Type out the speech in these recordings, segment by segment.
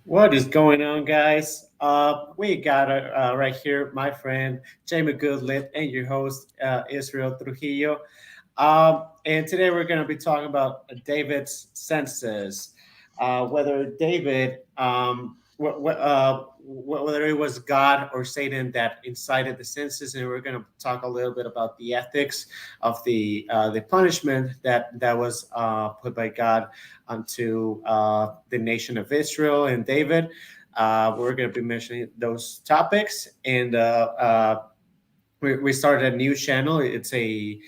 What is going on, guys? We got right here my friend Jamie Goodlett and your host Israel Trujillo. And today we're going to be talking about David's census. Whether David, whether it was God or Satan that incited the census, and we're going to talk a little bit about the ethics of the punishment that was put by God onto the nation of Israel and David. We're going to be mentioning those topics, and we started a new channel. It's a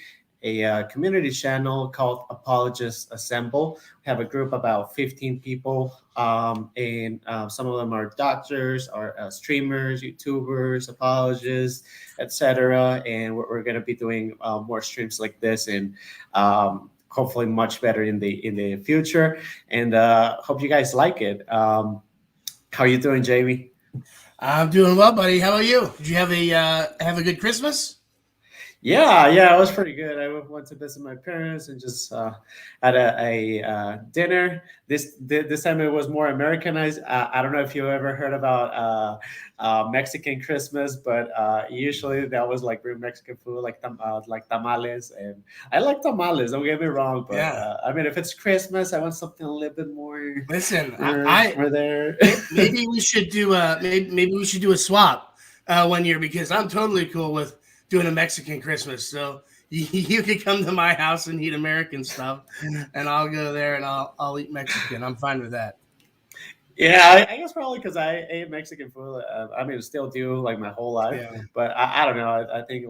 community channel called Apologists Assemble. We have a group about 15 people, and some of them are doctors, are streamers, YouTubers, apologists, etc. And we're going to be doing more streams like this, and hopefully much better in the future. And hope you guys like it. How are you doing, Jamie? I'm doing well, buddy. How about you? Did you have a good Christmas? Yeah, it was pretty good. I went to visit my parents and just had a dinner. This time it was more Americanized. I don't know if you ever heard about Mexican Christmas, but usually that was like real Mexican food, like tamales, and I like tamales. Don't get me wrong, but Yeah. I mean, if it's Christmas, I want something a little bit Listen, more there. maybe we should do maybe we should do a swap one year because I'm totally cool with doing a Mexican Christmas. So you could come to my house and eat American stuff, and I'll go there and I'll eat Mexican. I'm fine with that. Yeah, I guess probably because I ate Mexican food. I mean, still do like my whole life, Yeah. but I don't know. I think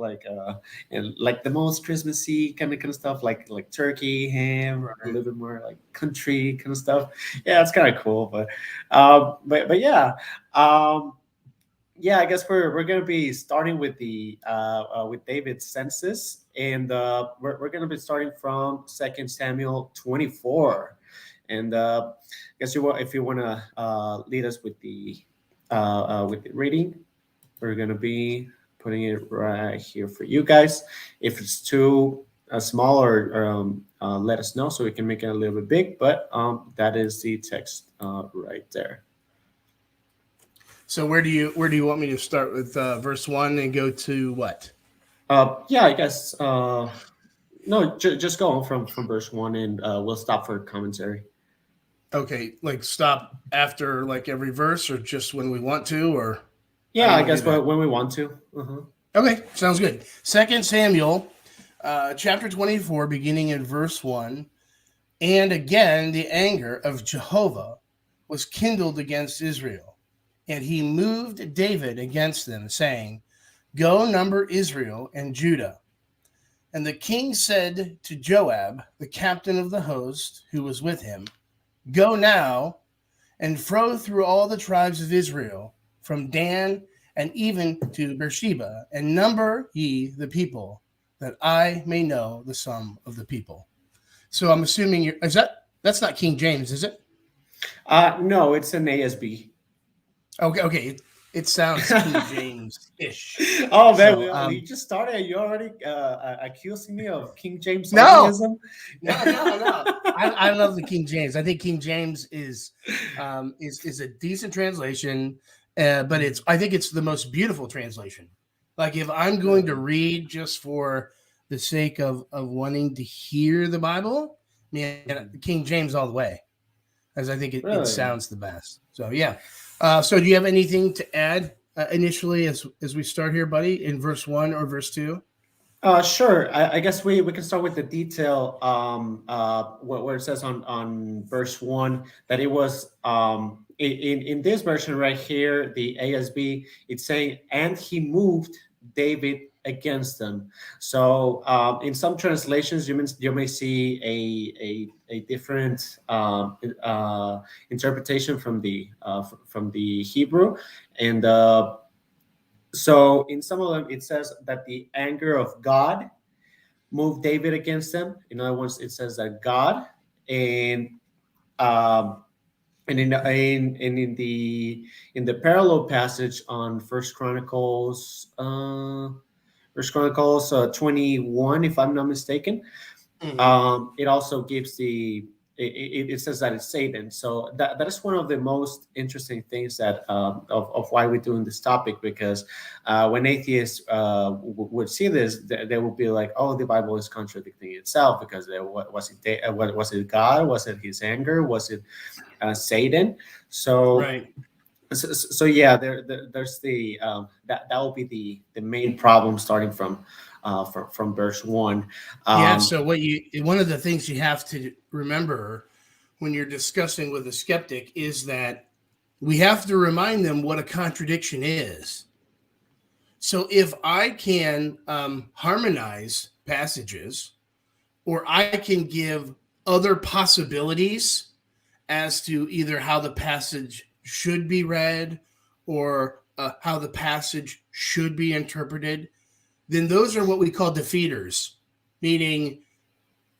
and like the most Christmassy kind of stuff, like turkey, ham, a Right. little bit more like country kind of stuff. Yeah, it's kind of cool. But yeah, um, yeah. I guess we're gonna be starting with the with David's census, and we're gonna be starting from Second Samuel 24. And I guess if you want to lead us with the reading, we're gonna be putting it right here for you guys. If it's too small, or let us know so we can make it a little bit big. But that is the text right there. So where do you want me to start with verse 1 and go to what? Yeah, I guess no, just go on from verse 1, and we'll stop for commentary. Okay, like stop after like every verse or just when we want to, or how do Yeah, you I want to guess do that? when we want to. Uh-huh. Okay, sounds good. Second Samuel, chapter 24, beginning in verse 1. And again, the anger of Jehovah was kindled against Israel, and he moved David against them, saying, Go number Israel and Judah. And the king said to Joab, the captain of the host, who was with him, Go now and fro through all the tribes of Israel, from Dan and even to Beersheba, and number ye the people, that I may know the sum of the people. So I'm assuming that's not King James, is it? No, it's an ASB. Okay. It sounds King James ish. Oh man, So we just started. You already accusing me of King James no, onlyism. no. I love the King James. I think King James is a decent translation, but I think it's the most beautiful translation. Like if I'm going to Really? read just for the sake of wanting to hear the Bible, man, King James all the way, as I think it Really? sounds the best. So yeah. So do you have anything to add initially as we start here, buddy, in verse 1 or verse 2? Sure. I guess we can start with the detail. Where it says on verse 1 that it was in this version right here, the ASB, it's saying, and he moved David against them. So in some translations, you may see a different interpretation from the Hebrew, and so in some of them it says that the anger of God moved David against them. In other words, it says that God, and um, in the parallel passage on First Chronicles 21, if I'm not mistaken, Mm-hmm. it also gives the it says that it's Satan. So that is one of the most interesting things that of why we're doing this topic, because when atheists would see this, they would be like, "Oh, the Bible is contradicting itself because was it God? Was it His anger? Was it Satan?" So. Right. So yeah, there's the that will be the main problem starting from verse 1. Yeah. So one of the things you have to remember when you're discussing with a skeptic is that we have to remind them what a contradiction is. So if I can harmonize passages, or I can give other possibilities as to either how the passage should be read or how the passage should be interpreted, then those are what we call defeaters, meaning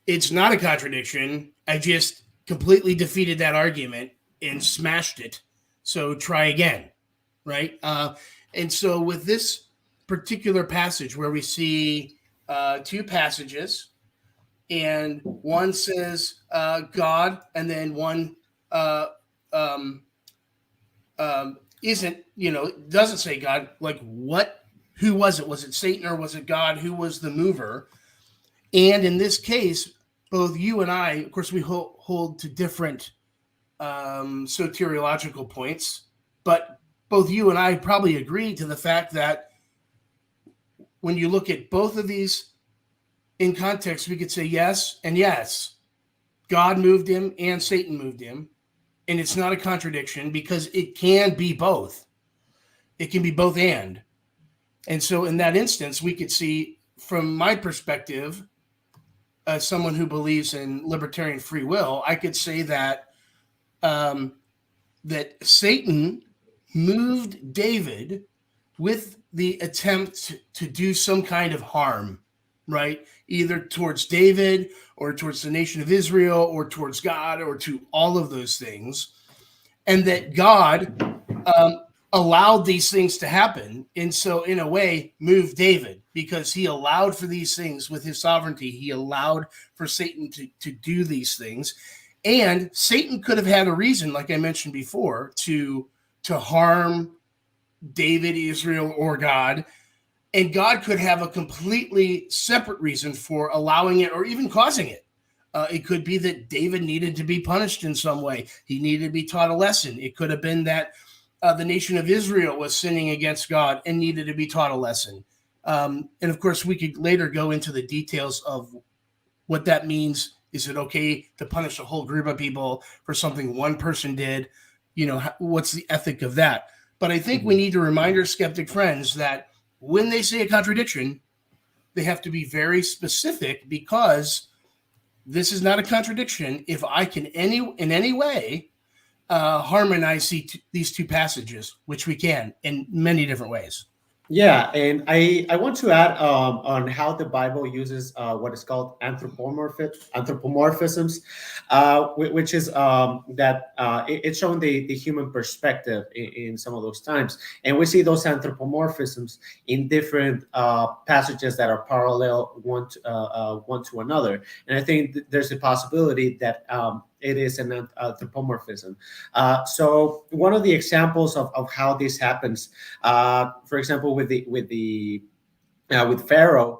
it's not a contradiction. I just completely defeated that argument and smashed it. So try again, right? And so with this particular passage where we see two passages, and one says God, and then one isn't, doesn't say God. Like, what? Who was it? Was it Satan or was it God? Who was the mover? And in this case, both you and I, of course, we hold to different soteriological points, but both you and I probably agree to the fact that when you look at both of these in context, we could say yes and yes. God moved him and Satan moved him. And it's not a contradiction because it can be both. It can be both and. And so in that instance, we could see, from my perspective, as someone who believes in libertarian free will, I could say that that Satan moved David with the attempt to do some kind of harm, right? Either towards David or towards the nation of Israel or towards God or to all of those things. And that God allowed these things to happen. And so in a way moved David because he allowed for these things with his sovereignty. He allowed for Satan to do these things. And Satan could have had a reason, like I mentioned before, to harm David, Israel, or God. And God could have a completely separate reason for allowing it or even causing it. It could be that David needed to be punished in some way. He needed to be taught a lesson. It could have been that the nation of Israel was sinning against God and needed to be taught a lesson. And of course, we could later go into the details of what that means. Is it okay to punish a whole group of people for something one person did? What's the ethic of that? But I think we need to remind our skeptic friends that when they say a contradiction, they have to be very specific, because this is not a contradiction if I can in any way harmonize these two passages, which we can in many different ways. Yeah, and I want to add on how the Bible uses what is called anthropomorphisms, which is that it's showing the human perspective in some of those times, and we see those anthropomorphisms in different passages that are parallel one to another, and I think there's a possibility that it is an anthropomorphism. So one of the examples of how this happens, for example, with Pharaoh,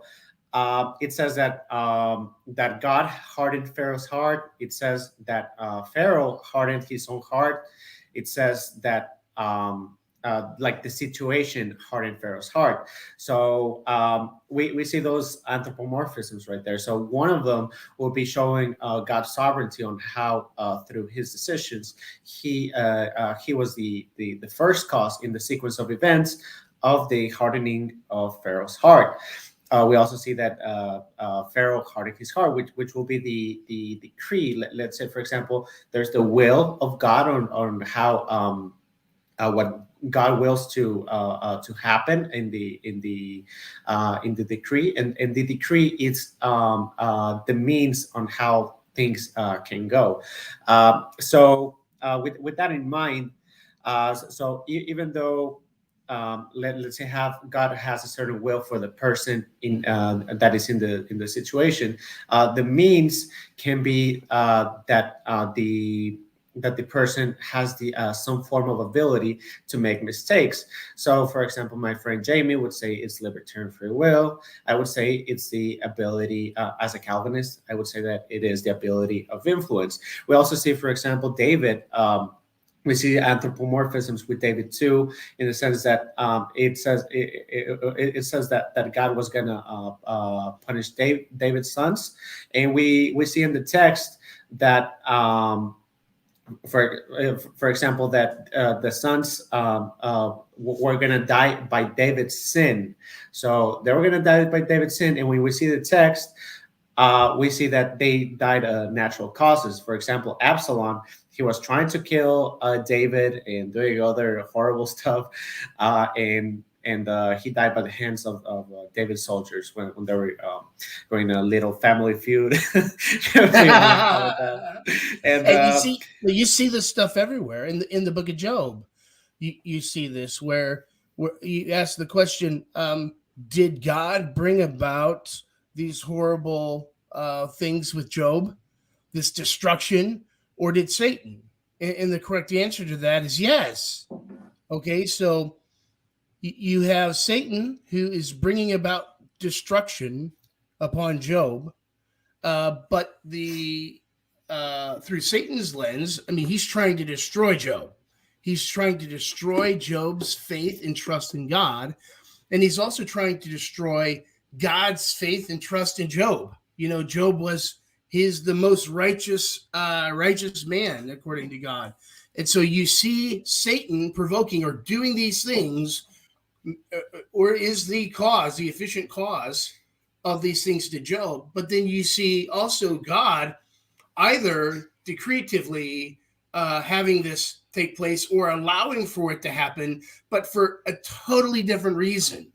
it says that that God hardened Pharaoh's heart. It says that Pharaoh hardened his own heart. It says that like the situation hardened Pharaoh's heart. So we see those anthropomorphisms right there. So one of them will be showing God's sovereignty on how through his decisions he was the first cause in the sequence of events of the hardening of Pharaoh's heart. We also see that Pharaoh hardened his heart, which will be the decree. Let's say, for example, there's the will of God on how what God wills to happen in the decree, and the decree is the means on how things can go. So with that in mind, so even though let's say God has a certain will for the person in that is in the situation. The means can be that the person has some form of ability to make mistakes. So, for example, my friend Jamie would say it's libertarian free will. I would say it's the ability, as a Calvinist, I would say that it is the ability of influence. We also see, for example, David. We see anthropomorphisms with David too, in the sense that it says that God was going to punish David's sons, and we see in the text that. For example, that the sons were going to die by David's sin. So they were going to die by David's sin. And when we see the text, we see that they died of natural causes. For example, Absalom, he was trying to kill David and doing other horrible stuff. And he died by the hands of David's soldiers when they were going a little family feud. And you see this stuff everywhere in the book of Job. You see this where you ask the question, did God bring about these horrible things with Job, this destruction, or did Satan? And the correct answer to that is yes. Okay, so you have Satan who is bringing about destruction upon Job, but through Satan's lens, I mean, he's trying to destroy Job. He's trying to destroy Job's faith and trust in God, and he's also trying to destroy God's faith and trust in Job. You know, Job was the most righteous man according to God, and so you see Satan provoking or doing these things. Or is the efficient cause of these things to Job. But then you see also God either decretively having this take place or allowing for it to happen, but for a totally different reason.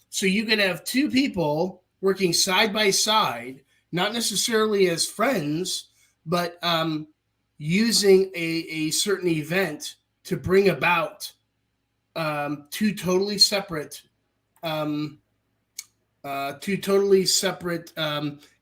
So you can have two people working side by side, not necessarily as friends, but using a certain event to bring about two totally separate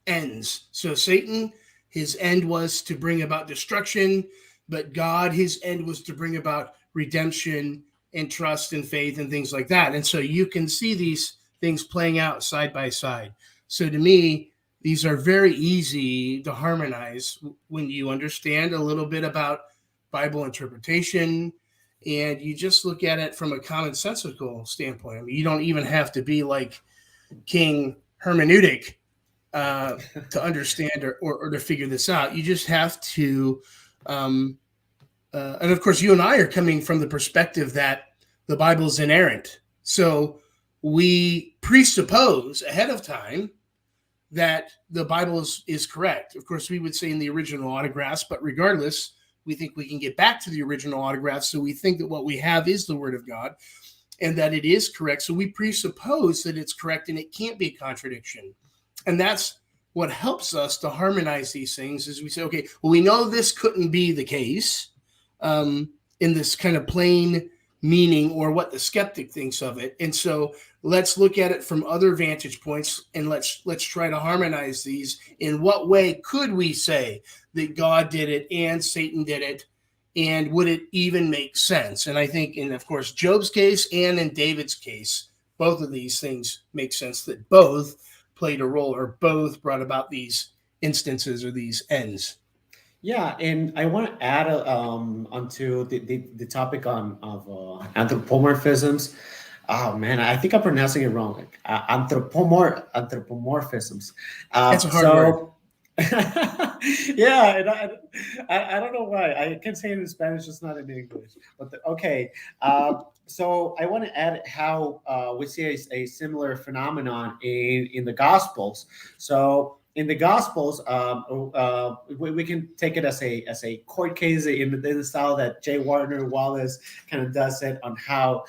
ends. So Satan, his end was to bring about destruction, but God, his end was to bring about redemption and trust and faith and things like that. And so you can see these things playing out side by side. So to me, these are very easy to harmonize when you understand a little bit about Bible interpretation, and you just look at it from a commonsensical standpoint. I mean, you don't even have to be like King Hermeneutic to understand or to figure this out. You just have to, and of course, you and I are coming from the perspective that the Bible is inerrant. So we presuppose ahead of time that the Bible is correct. Of course, we would say in the original autographs, but regardless, we think we can get back to the original autograph. So we think that what we have is the Word of God and that it is correct. So we presuppose that it's correct and it can't be a contradiction. And that's what helps us to harmonize these things is we say, okay, well, we know this couldn't be the case in this kind of plain meaning or what the skeptic thinks of it. And so let's look at it from other vantage points and let's try to harmonize these. In what way could we say that God did it and Satan did it? And would it even make sense? And I think in, of course, Job's case and in David's case, both of these things make sense, that both played a role or both brought about these instances or these ends. Yeah, and I want to add onto the topic of anthropomorphisms. Oh man, I think I'm pronouncing it wrong. Like, anthropomorphisms. That's a hard word. Yeah, and I don't know why. I can say it in Spanish, just not in English. But okay. So I want to add how we see a similar phenomenon in the Gospels. So in the Gospels, we can take it as a court case in the style that J. Warner Wallace kind of does it, on how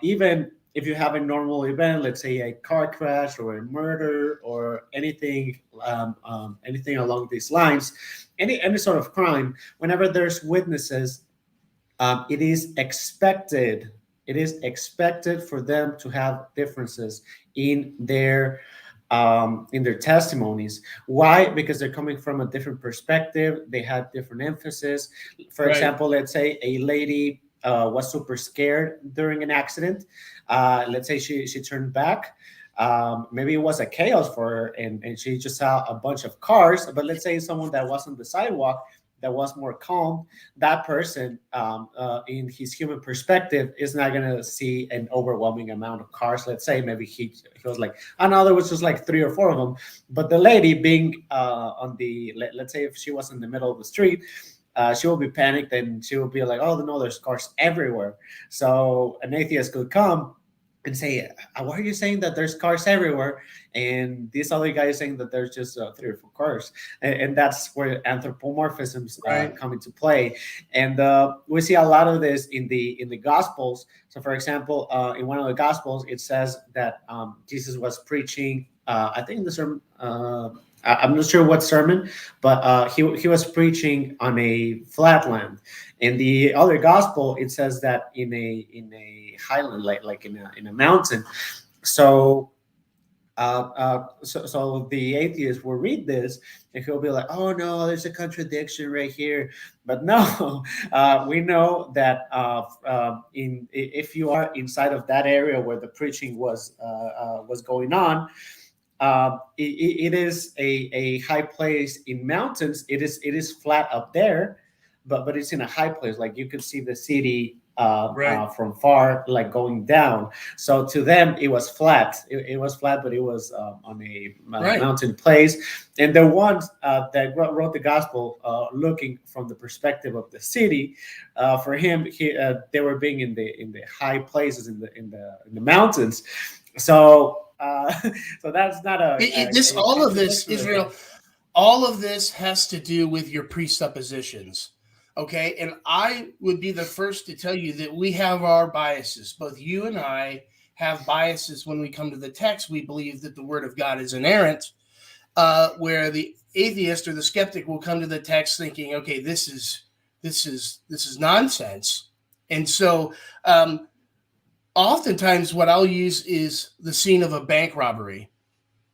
even if you have a normal event, let's say a car crash or a murder or anything along these lines, any sort of crime, whenever there's witnesses, it is expected it is expected for them to have differences in their testimonies. Why? Because they're coming from a different perspective. They had different emphasis. For example, let's say a lady was super scared during an accident. Let's say she turned back. Maybe it was a chaos for her, and she just saw a bunch of cars. But let's say someone that was on the sidewalk that was more calm, that person, in his human perspective, is not going to see an overwhelming amount of cars. Let's say maybe he was like, I know there was just like 3 or 4 of them. But the lady being let's say if she was in the middle of the street, she will be panicked and she will be like, oh, no, there's cars everywhere. So an atheist could come and say, why are you saying that there's cars everywhere? And this other guy is saying that there's just 3 or 4 cars. And that's where anthropomorphisms come into play. And we see a lot of this in the Gospels. So, for example, in one of the Gospels, it says that Jesus was preaching, I think the sermon, I'm not sure what sermon, but he was preaching on a flat land. In the other gospel, it says that in a highland, like in a mountain. So the atheist will read this and he'll be like, oh no, there's a contradiction right here. But no, we know that if you are inside of that area where the preaching was going on, it is a high place in mountains. It is flat up there, but it's in a high place. Like you could see the city from far, like going down. So to them, it was flat. It was flat, but it was on a mountain place. And the ones that wrote the gospel, looking from the perspective of the city, for him, they were being in the high places in the mountains. So. So that's not all of this, Israel, all of this has to do with your presuppositions. Okay. And I would be the first to tell you that we have our biases. Both you and I have biases when we come to the text. We believe that the word of God is inerrant, where the atheist or the skeptic will come to the text thinking, okay, this is nonsense. And so, oftentimes what I'll use is the scene of a bank robbery.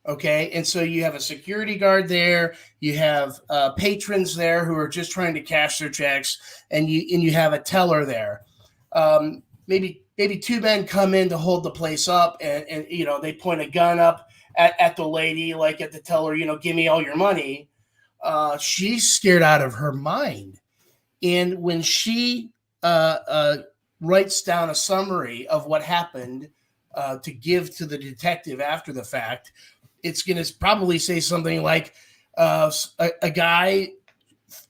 Okay. And so you have a security guard there, you have patrons there who are just trying to cash their checks, and you have a teller there. Maybe 2 men come in to hold the place up, and they point a gun up at the lady, like at the teller, give me all your money. She's scared out of her mind. And when she writes down a summary of what happened to give to the detective after the fact, it's going to probably say something like, a guy,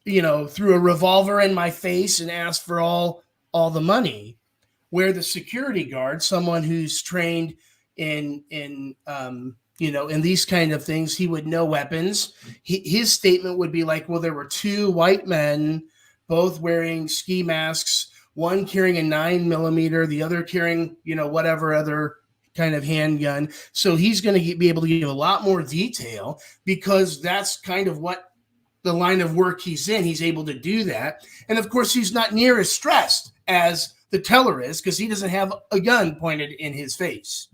threw a revolver in my face and asked for all the money, where the security guard, someone who's trained in these kind of things, he would know weapons. His statement would be like, well, there were 2 white men, both wearing ski masks, one carrying a 9mm, the other carrying, whatever other kind of handgun. So he's going to be able to give a lot more detail, because that's kind of what the line of work he's in. He's able to do that. And of course, he's not near as stressed as the teller is, because he doesn't have a gun pointed in his face.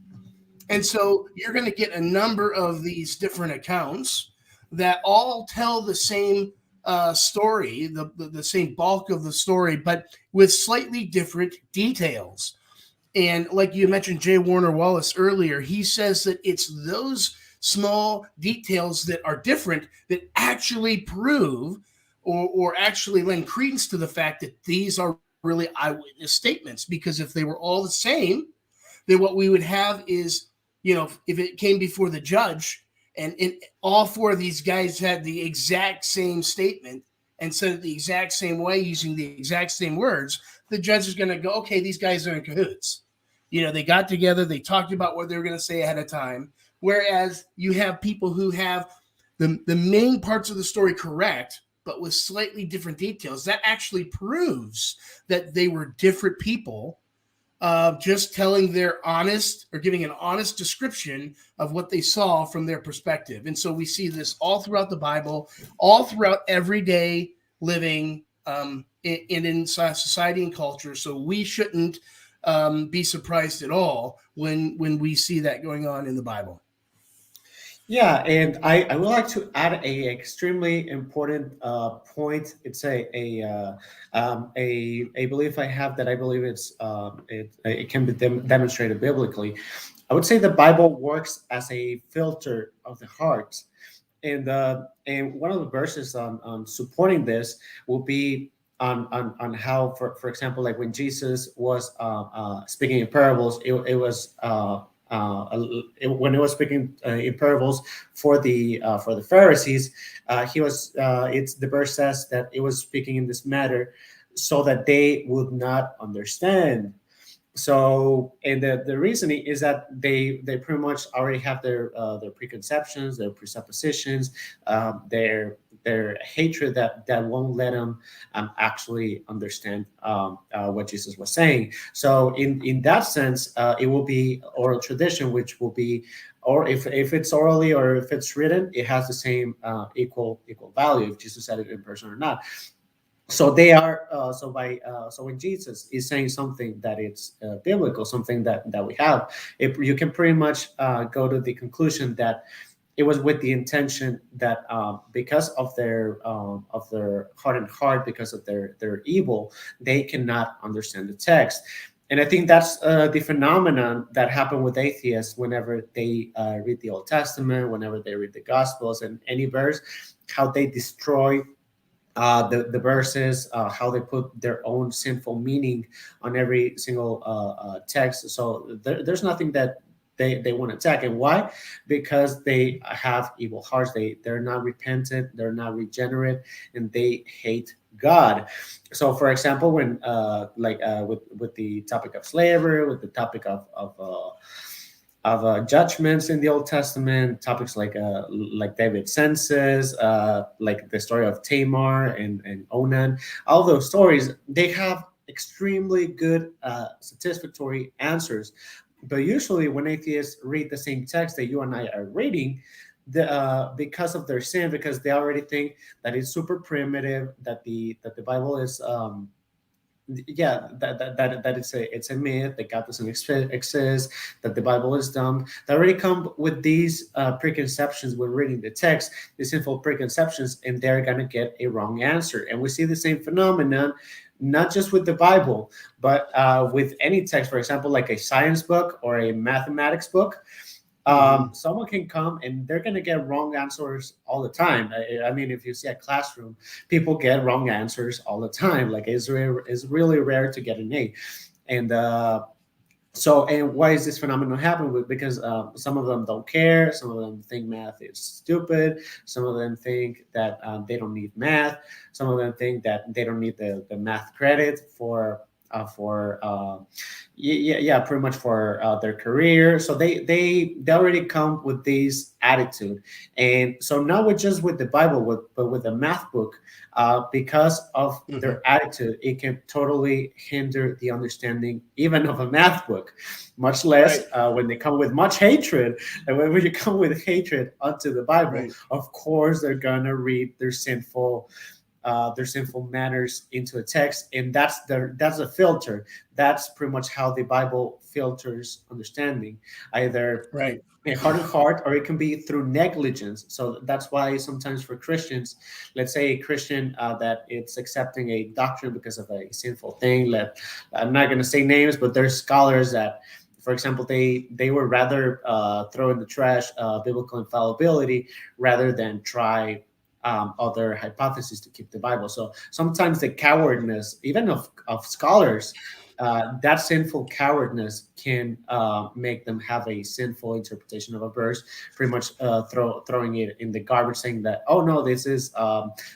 And so you're going to get a number of these different accounts that all tell the same story, the same bulk of the story, but with slightly different details. And like you mentioned, J. Warner Wallace earlier, he says that it's those small details that are different that actually prove or actually lend credence to the fact that these are really eyewitness statements. Because if they were all the same, then what we would have is, if it came before the judge, and all 4 of these guys had the exact same statement and said it the exact same way using the exact same words, the judge is going to go, okay, these guys are in cahoots. They got together, they talked about what they were going to say ahead of time. Whereas you have people who have the main parts of the story correct, but with slightly different details. That actually proves that they were different people, just telling their honest, or giving an honest description of what they saw from their perspective. And so we see this all throughout the Bible, all throughout everyday living, in society and culture. So we shouldn't be surprised at all when we see that going on in the Bible. Yeah, and I would like to add a extremely important point. It's a belief I have that I believe it can be demonstrated biblically. I would say the Bible works as a filter of the heart, and one of the verses on supporting this will be on how, for example, like when Jesus was speaking in parables, it was when he was speaking in parables for the Pharisees, he was it's the verse says that it was speaking in this matter so that they would not understand. So, and the reasoning is that they pretty much already have their preconceptions, their presuppositions, their hatred that won't let them actually understand what Jesus was saying. So in that sense, it will be oral tradition, which will be, or if it's orally or if it's written, it has the same equal value if Jesus said it in person or not. So they are so when Jesus is saying something that it's biblical, something that we have, you can pretty much go to the conclusion that it was with the intention that because of their hardened heart, because of their evil, they cannot understand the text. And I think that's the phenomenon that happened with atheists whenever they read the Old Testament, whenever they read the Gospels and any verse, how they destroy the verses, how they put their own sinful meaning on every single text. So there's nothing that they want to attack. And why? Because they have evil hearts. They're not repentant. They're not regenerate, and they hate God. So, for example, when with the topic of slavery, with the topic of judgments in the Old Testament, topics like David's census, like the story of Tamar and Onan. All those stories, they have extremely good satisfactory answers. But usually, when atheists read the same text that you and I are reading, because of their sin, because they already think that it's super primitive, that the Bible is that it's a myth, that God doesn't exist, that the Bible is dumb. They already come with these preconceptions when reading the text, these sinful preconceptions, and they're gonna get a wrong answer. And we see the same phenomenon not just with the Bible, but with any text. For example, like a science book or a mathematics book. Someone can come and they're going to get wrong answers all the time. I mean, if you see a classroom, people get wrong answers all the time. Like it's really rare to get an A. And and why is this phenomenon happening? Because some of them don't care. Some of them think math is stupid. Some of them think that they don't need math. Some of them think that they don't need the math credit pretty much for their career. So they already come with this attitude. And so not with the Bible, but with the math book, because of their attitude, it can totally hinder the understanding even of a math book, much less when they come with much hatred. And when you come with hatred onto the Bible, of course they're gonna read their sinful manners into a text, and that's a filter. That's pretty much how the Bible filters understanding, either a hardened heart, or it can be through negligence. So that's why sometimes for Christians, let's say a Christian that it's accepting a doctrine because of a sinful thing. I'm not going to say names, but there's scholars that, for example, they would rather throw in the trash biblical infallibility rather than try other hypotheses to keep the Bible. So sometimes the cowardness, even of scholars, that sinful cowardness can make them have a sinful interpretation of a verse, pretty much throwing it in the garbage, saying that, oh no, this is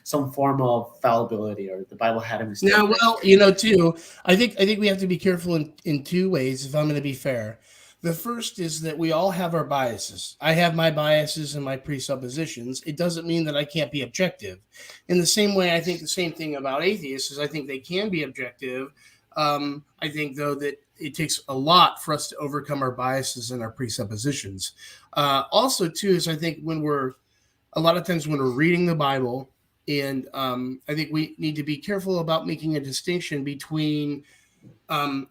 some form of fallibility, or the Bible had a mistake. Now, well, too, I think we have to be careful in two ways, if I'm going to be fair. The first is that we all have our biases. I have my biases and my presuppositions. It doesn't mean that I can't be objective. In the same way, I think the same thing about atheists is I think they can be objective. I think, though, that it takes a lot for us to overcome our biases and our presuppositions. Also, too, is I think a lot of times when we're reading the Bible, and I think we need to be careful about making a distinction between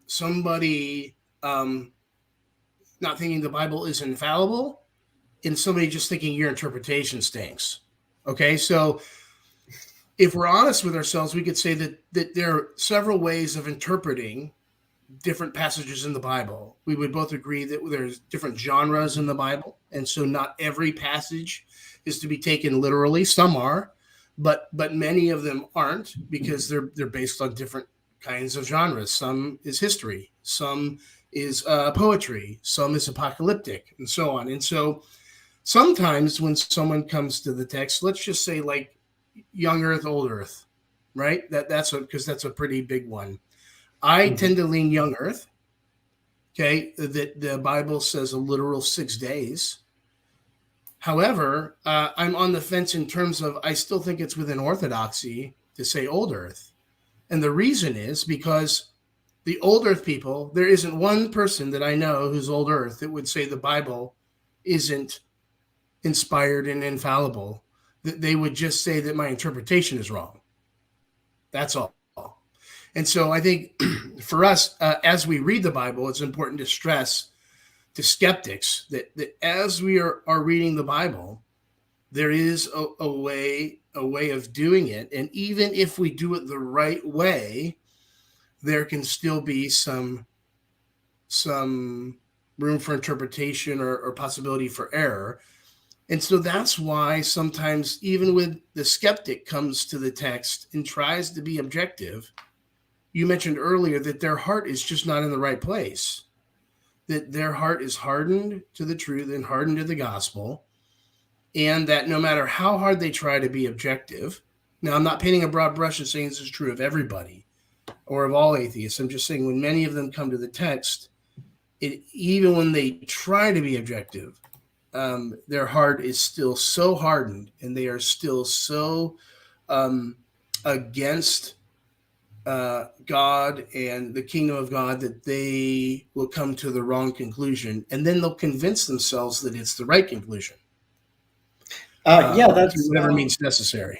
somebody not thinking the Bible is infallible, and somebody just thinking your interpretation stinks. Okay, so if we're honest with ourselves, we could say that there are several ways of interpreting different passages in the Bible. We would both agree that there's different genres in the Bible, and so not every passage is to be taken literally. Some are, but many of them aren't, because they're based on different kinds of genres. Some is history, some is poetry, some is apocalyptic, and so on. And so sometimes when someone comes to the text, let's just say like young earth, old earth, right? That's a pretty big one. I tend to lean young earth. Okay, that the Bible says a literal 6 days. However, I'm on the fence in terms of I still think it's within orthodoxy to say old earth. And the reason is because the old earth people, there isn't one person that I know who's old earth that would say the Bible isn't inspired and infallible. That they would just say that my interpretation is wrong. That's all. And so I think for us, as we read the Bible, it's important to stress to skeptics that as we are reading the Bible, there is a way of doing it. And even if we do it the right way, there can still be some room for interpretation or possibility for error. And so that's why sometimes even when the skeptic comes to the text and tries to be objective, you mentioned earlier that their heart is just not in the right place, that their heart is hardened to the truth and hardened to the gospel, and that no matter how hard they try to be objective, now I'm not painting a broad brush and saying this is true of everybody or of all atheists. I'm just saying when many of them come to the text, even when they try to be objective, their heart is still so hardened and they are still so against God and the kingdom of God that they will come to the wrong conclusion, and then they'll convince themselves that it's the right conclusion. That's whatever means necessary.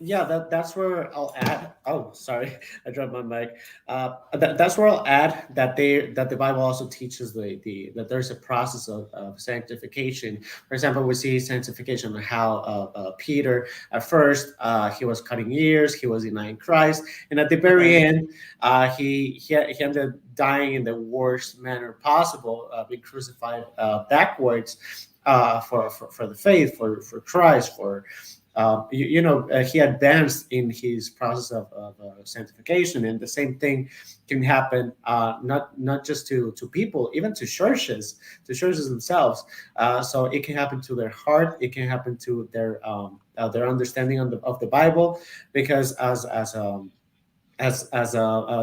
That's where I'll add. Oh, sorry, I dropped my mic. That's where I'll add that the Bible also teaches that there's a process of sanctification. For example, we see sanctification on how Peter at first he was cutting ears, he was denying Christ, and at the very end, he ended up dying in the worst manner possible, being crucified backwards for the faith, for Christ, for he advanced in his process of sanctification, and the same thing can happen not just to people, even to churches themselves. So it can happen to their heart, it can happen to their understanding of the Bible, because as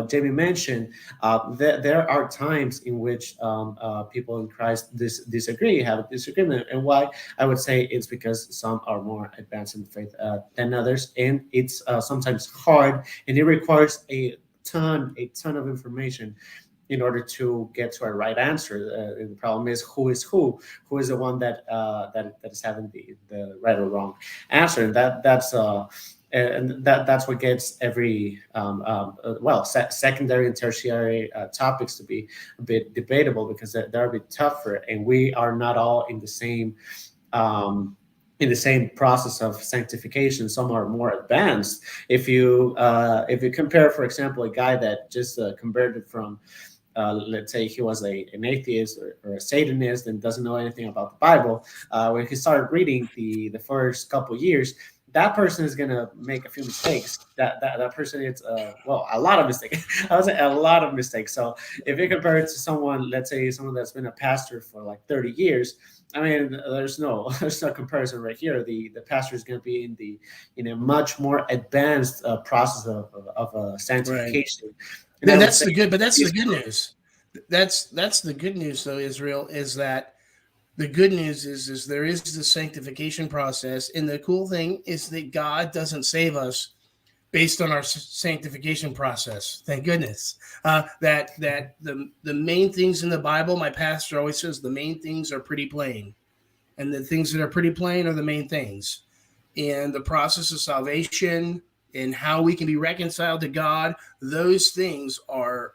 Jamie mentioned, there are times in which people in Christ have a disagreement, and why I would say it's because some are more advanced in faith than others, and it's sometimes hard, and it requires a ton of information in order to get to a right answer. And the problem is who is the one that is having the right or wrong answer, and that's what gets every secondary and tertiary topics to be a bit debatable, because they're a bit tougher, and we are not all in the same process of sanctification. Some are more advanced. If you compare, for example, a guy that just converted from let's say he was an atheist or a Satanist and doesn't know anything about the Bible, when he started reading the first couple years, that person is going to make a few mistakes. That person is a lot of mistakes. I would say a lot of mistakes. So if you compare it to someone, let's say someone that's been a pastor for like 30 years, I mean, there's no comparison right here. The pastor is going to be in a much more advanced process of sanctification. Right. And that's the good news. That's the good news, though, Israel, is that the good news is there is the sanctification process, and the cool thing is that God doesn't save us based on our sanctification process. Thank goodness. That the main things in the Bible, my pastor always says, the main things are pretty plain, and the things that are pretty plain are the main things. And the process of salvation and how we can be reconciled to God, those things are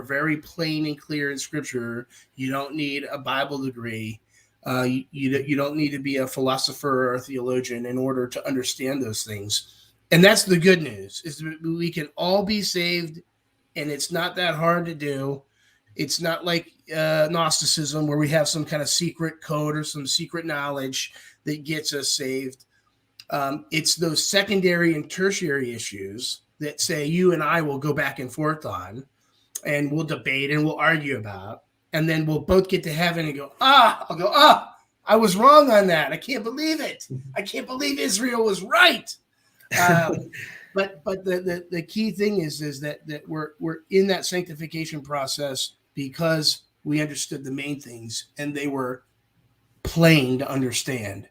very plain and clear in Scripture. You don't need a Bible degree. You don't need to be a philosopher or a theologian in order to understand those things. And that's the good news, is we can all be saved, and it's not that hard to do. It's not like Gnosticism, where we have some kind of secret code or some secret knowledge that gets us saved. It's those secondary and tertiary issues that, say, you and I will go back and forth on, and we'll debate and we'll argue about, and then we'll both get to heaven and go, I'll go, I was wrong on that. I can't believe it. I can't believe Israel was right. But the key thing is that we're in that sanctification process because we understood the main things, and they were plain to understand.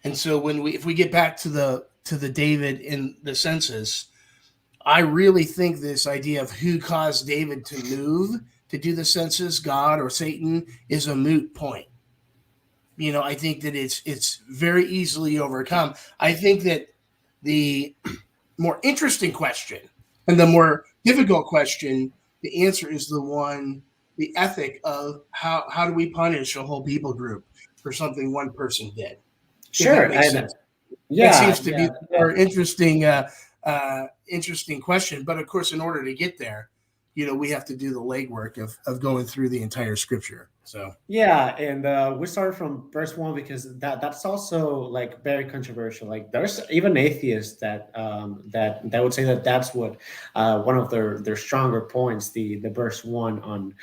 And so if we get back to the David in the census, I really think this idea of who caused David to move to do the census, God or Satan, is a moot point. I think that it's very easily overcome. I think that the more interesting question and the more difficult question, the answer is the ethic of how do we punish a whole people group for something one person did. Sure. That seems to be the more interesting question. But of course, in order to get there, we have to do the legwork of going through the entire Scripture. So and we started from verse 1 because that's also like very controversial. Like there's even atheists that would say that that's what one of their stronger points, the verse 1 on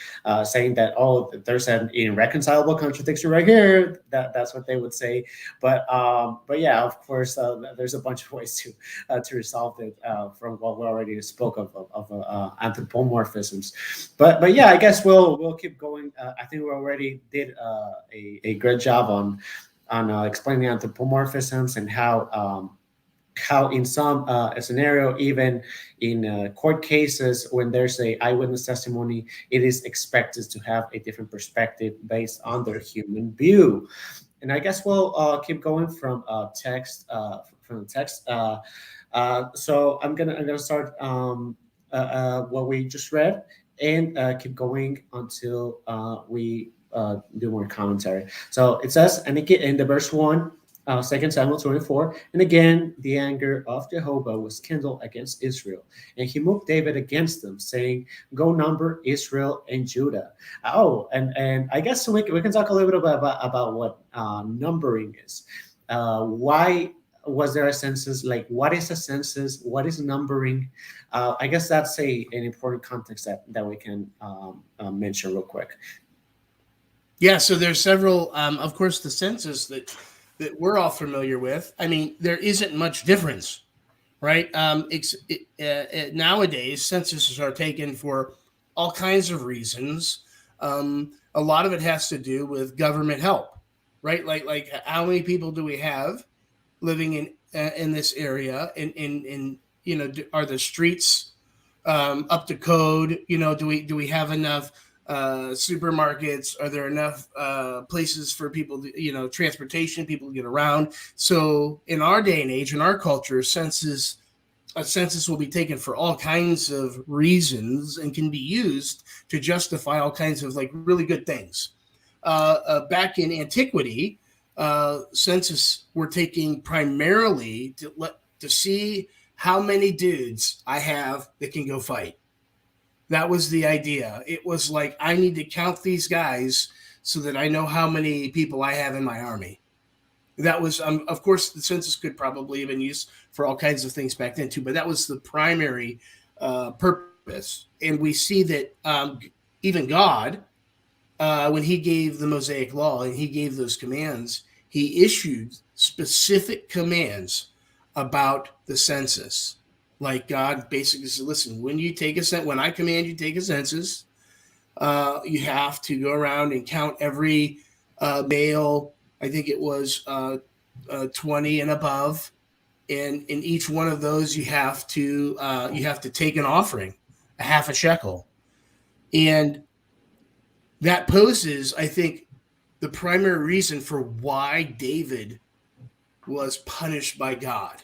saying that there's an irreconcilable contradiction right here. That's what they would say. But yeah, of course, there's a bunch of ways to resolve it from what we already spoke of anthropomorphisms. But yeah, I guess we'll keep going. I think we already did a great job on explaining anthropomorphisms and how in some scenario, even in court cases, when there's a eyewitness testimony, it is expected to have a different perspective based on their human view. And I guess we'll keep going from text. So I'm gonna start what we just read and keep going until we do more commentary. So it says, and again, in the verse 1, 2 Samuel 24, and again, the anger of Jehovah was kindled against Israel, and he moved David against them, saying, go number Israel and Judah. And I guess we can talk a little bit about what numbering is. Why was there a census? Like, what is a census? What is numbering? I guess that's an important context that we can mention real quick. Yeah, so there's several, of course, the census that we're all familiar with. I mean, there isn't much difference, right? Nowadays, censuses are taken for all kinds of reasons. A lot of it has to do with government help, right? Like how many people do we have living in this area? In are the streets up to code? Do we have enough supermarkets? Are there enough places for people to, transportation, people to get around? So in our day and age, in our culture, a census will be taken for all kinds of reasons and can be used to justify all kinds of like really good things. Back in antiquity, census were taking primarily to see how many dudes I have that can go fight. That was the idea. It was like, I need to count these guys so that I know how many people I have in my army. That was, of course, the census could probably have been used for all kinds of things back then too, but that was the primary purpose. And we see that even God, when he gave the Mosaic Law and he gave those commands, he issued specific commands about the census. Like God basically said, listen, when I command you to take a census, you have to go around and count every male. I think it was 20 and above, and in each one of those, you have to take an offering, a half a shekel, and that poses, I think, the primary reason for why David was punished by God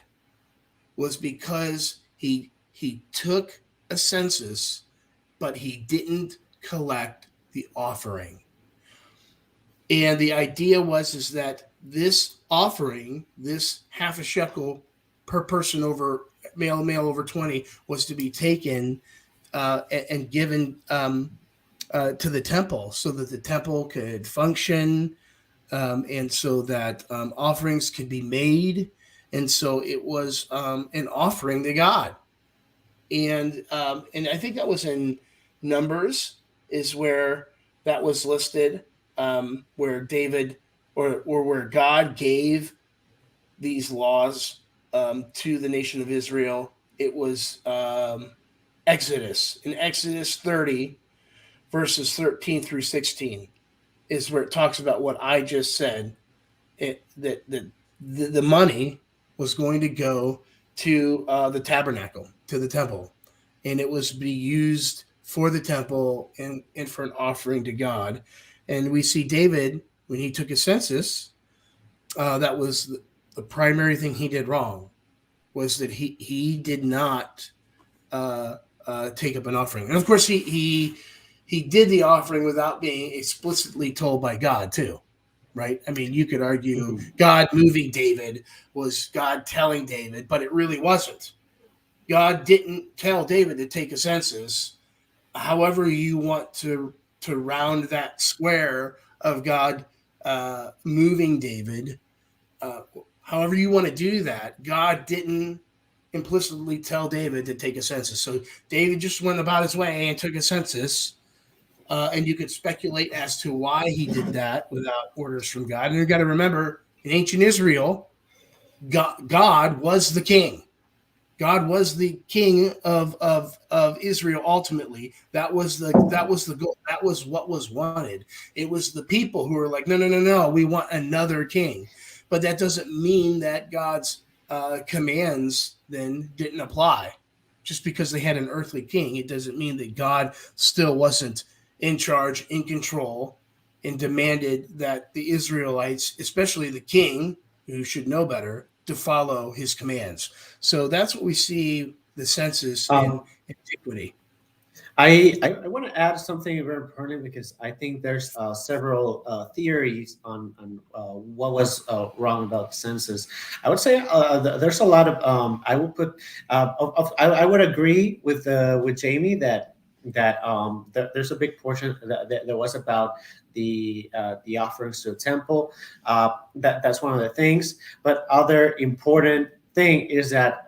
was because he took a census, but he didn't collect the offering. And the idea is that this offering, this half a shekel per person over male over 20, was to be taken and given to the temple so that the temple could function, and so that offerings could be made. And so it was an offering to God. And I think that was in Numbers, is where that was listed, where David or where God gave these laws to the nation of Israel. It was Exodus. In Exodus 30, verses 13 through 16, is where it talks about what I just said. That the money was going to go to the tabernacle, to the temple, and it was to be used for the temple and for an offering to God. And we see David, when he took a census, that was the primary thing he did wrong, was that he did not take up an offering. And of course, he did the offering without being explicitly told by God too. Right? I mean, you could argue God moving David was God telling David, but it really wasn't. God didn't tell David to take a census. However you want to round that square of God moving David, however you want to do that, God didn't implicitly tell David to take a census. So David just went about his way and took a census. And you could speculate as to why he did that without orders from God. And you got to remember, in ancient Israel, God was the king. God was the king of Israel. Ultimately, that was the goal. That was what was wanted. It was the people who were like, no, we want another king. But that doesn't mean that God's commands then didn't apply. Just because they had an earthly king, it doesn't mean that God still wasn't in charge, in control, and demanded that the Israelites, especially the king, who should know better, to follow his commands. So that's what we see the census in antiquity. I want to add something very important, because I think there's several theories on what was wrong about the census. I would say there's a lot of I would put I would agree with Jamie that there's a big portion that was about the offerings to the temple. That's one of the things. But other important thing is that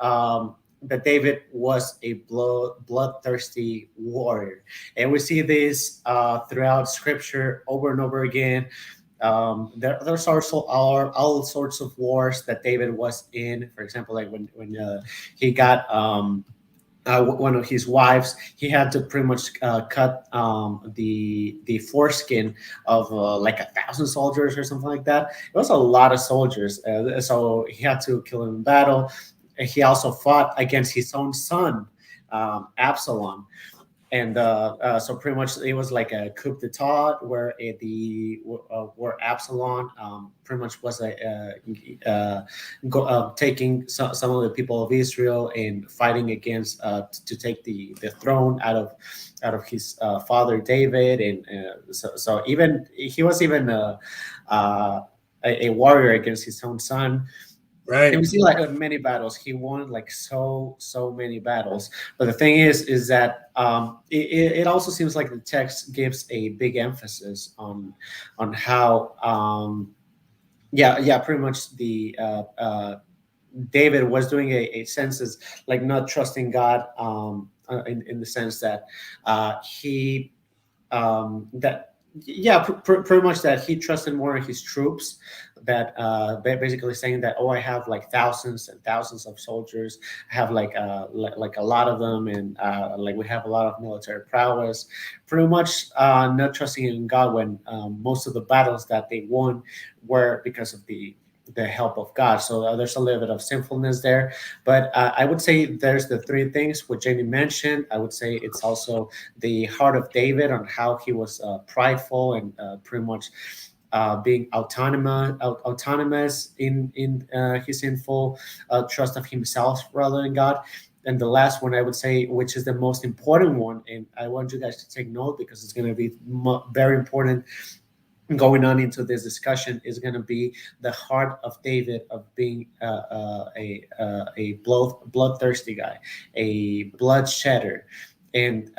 David was a bloodthirsty warrior, and we see this throughout Scripture over and over again. There's also all sorts of wars that David was in. For example, like when he got one of his wives, he had to pretty much cut the foreskin of like 1,000 soldiers or something like that. It was a lot of soldiers, so he had to kill them in battle. He also fought against his own son, Absalom. And so pretty much it was like a coup d'etat where where Absalom pretty much was taking some of the people of Israel and fighting against to take the throne out of his father David. And so even he was even a warrior against his own son. Right. And we see like many battles. He won like so many battles. But the thing is that it also seems like the text gives a big emphasis on how pretty much the David was doing a census, like not trusting God in the sense that he pretty much that he trusted more in his troops, that basically saying that, I have like thousands and thousands of soldiers, I have like a lot of them, and like we have a lot of military prowess, pretty much not trusting in God when most of the battles that they won were because of the help of God. So there's a little bit of sinfulness there. But I would say there's the three things what Jamie mentioned. I would say it's also the heart of David, on how he was prideful and pretty much being autonomous in his sinful trust of himself rather than God. And the last one I would say, which is the most important one, and I want you guys to take note because it's going to be very important going on into this discussion, is going to be the heart of David of being a bloodthirsty guy, a bloodshedder. And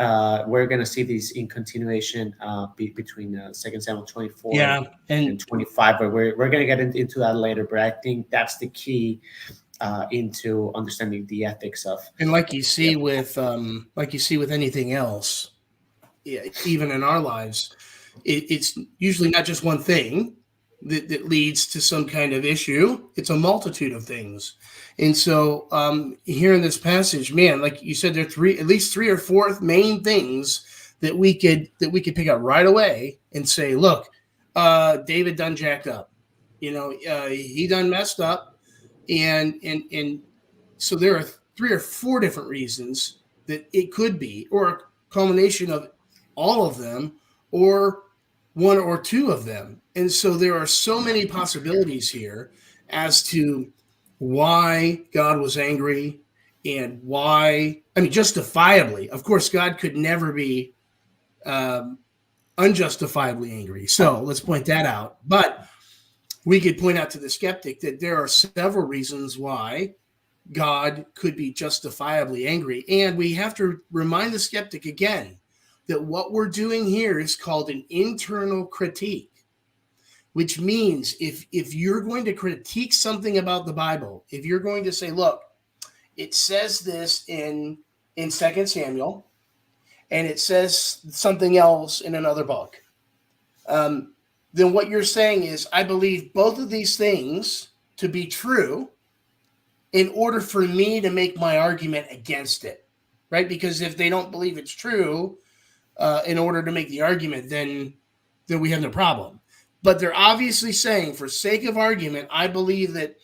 we're going to see these in continuation between 2 Samuel 24 and 25. But we're going to get into that later. But I think that's the key into understanding the ethics of. And like you see with anything else, even in our lives, it's usually not just one thing that leads to some kind of issue. It's a multitude of things. And so here in this passage, man, like you said, there are at least three or four main things that we could pick up right away and say, look, David done jacked up. He done messed up. And so there are three or four different reasons that it could be, or a culmination of all of them, or one or two of them. And so there are so many possibilities here as to why God was angry and why, justifiably. Of course, God could never be unjustifiably angry. So let's point that out. But we could point out to the skeptic that there are several reasons why God could be justifiably angry. And we have to remind the skeptic again that what we're doing here is called an internal critique, which means if you're going to critique something about the Bible, if you're going to say, look, it says this in 2 Samuel, and it says something else in another book, then what you're saying is, I believe both of these things to be true in order for me to make my argument against it, right? Because if they don't believe it's true, in order to make the argument, then we have no problem. But they're obviously saying, for sake of argument, I believe that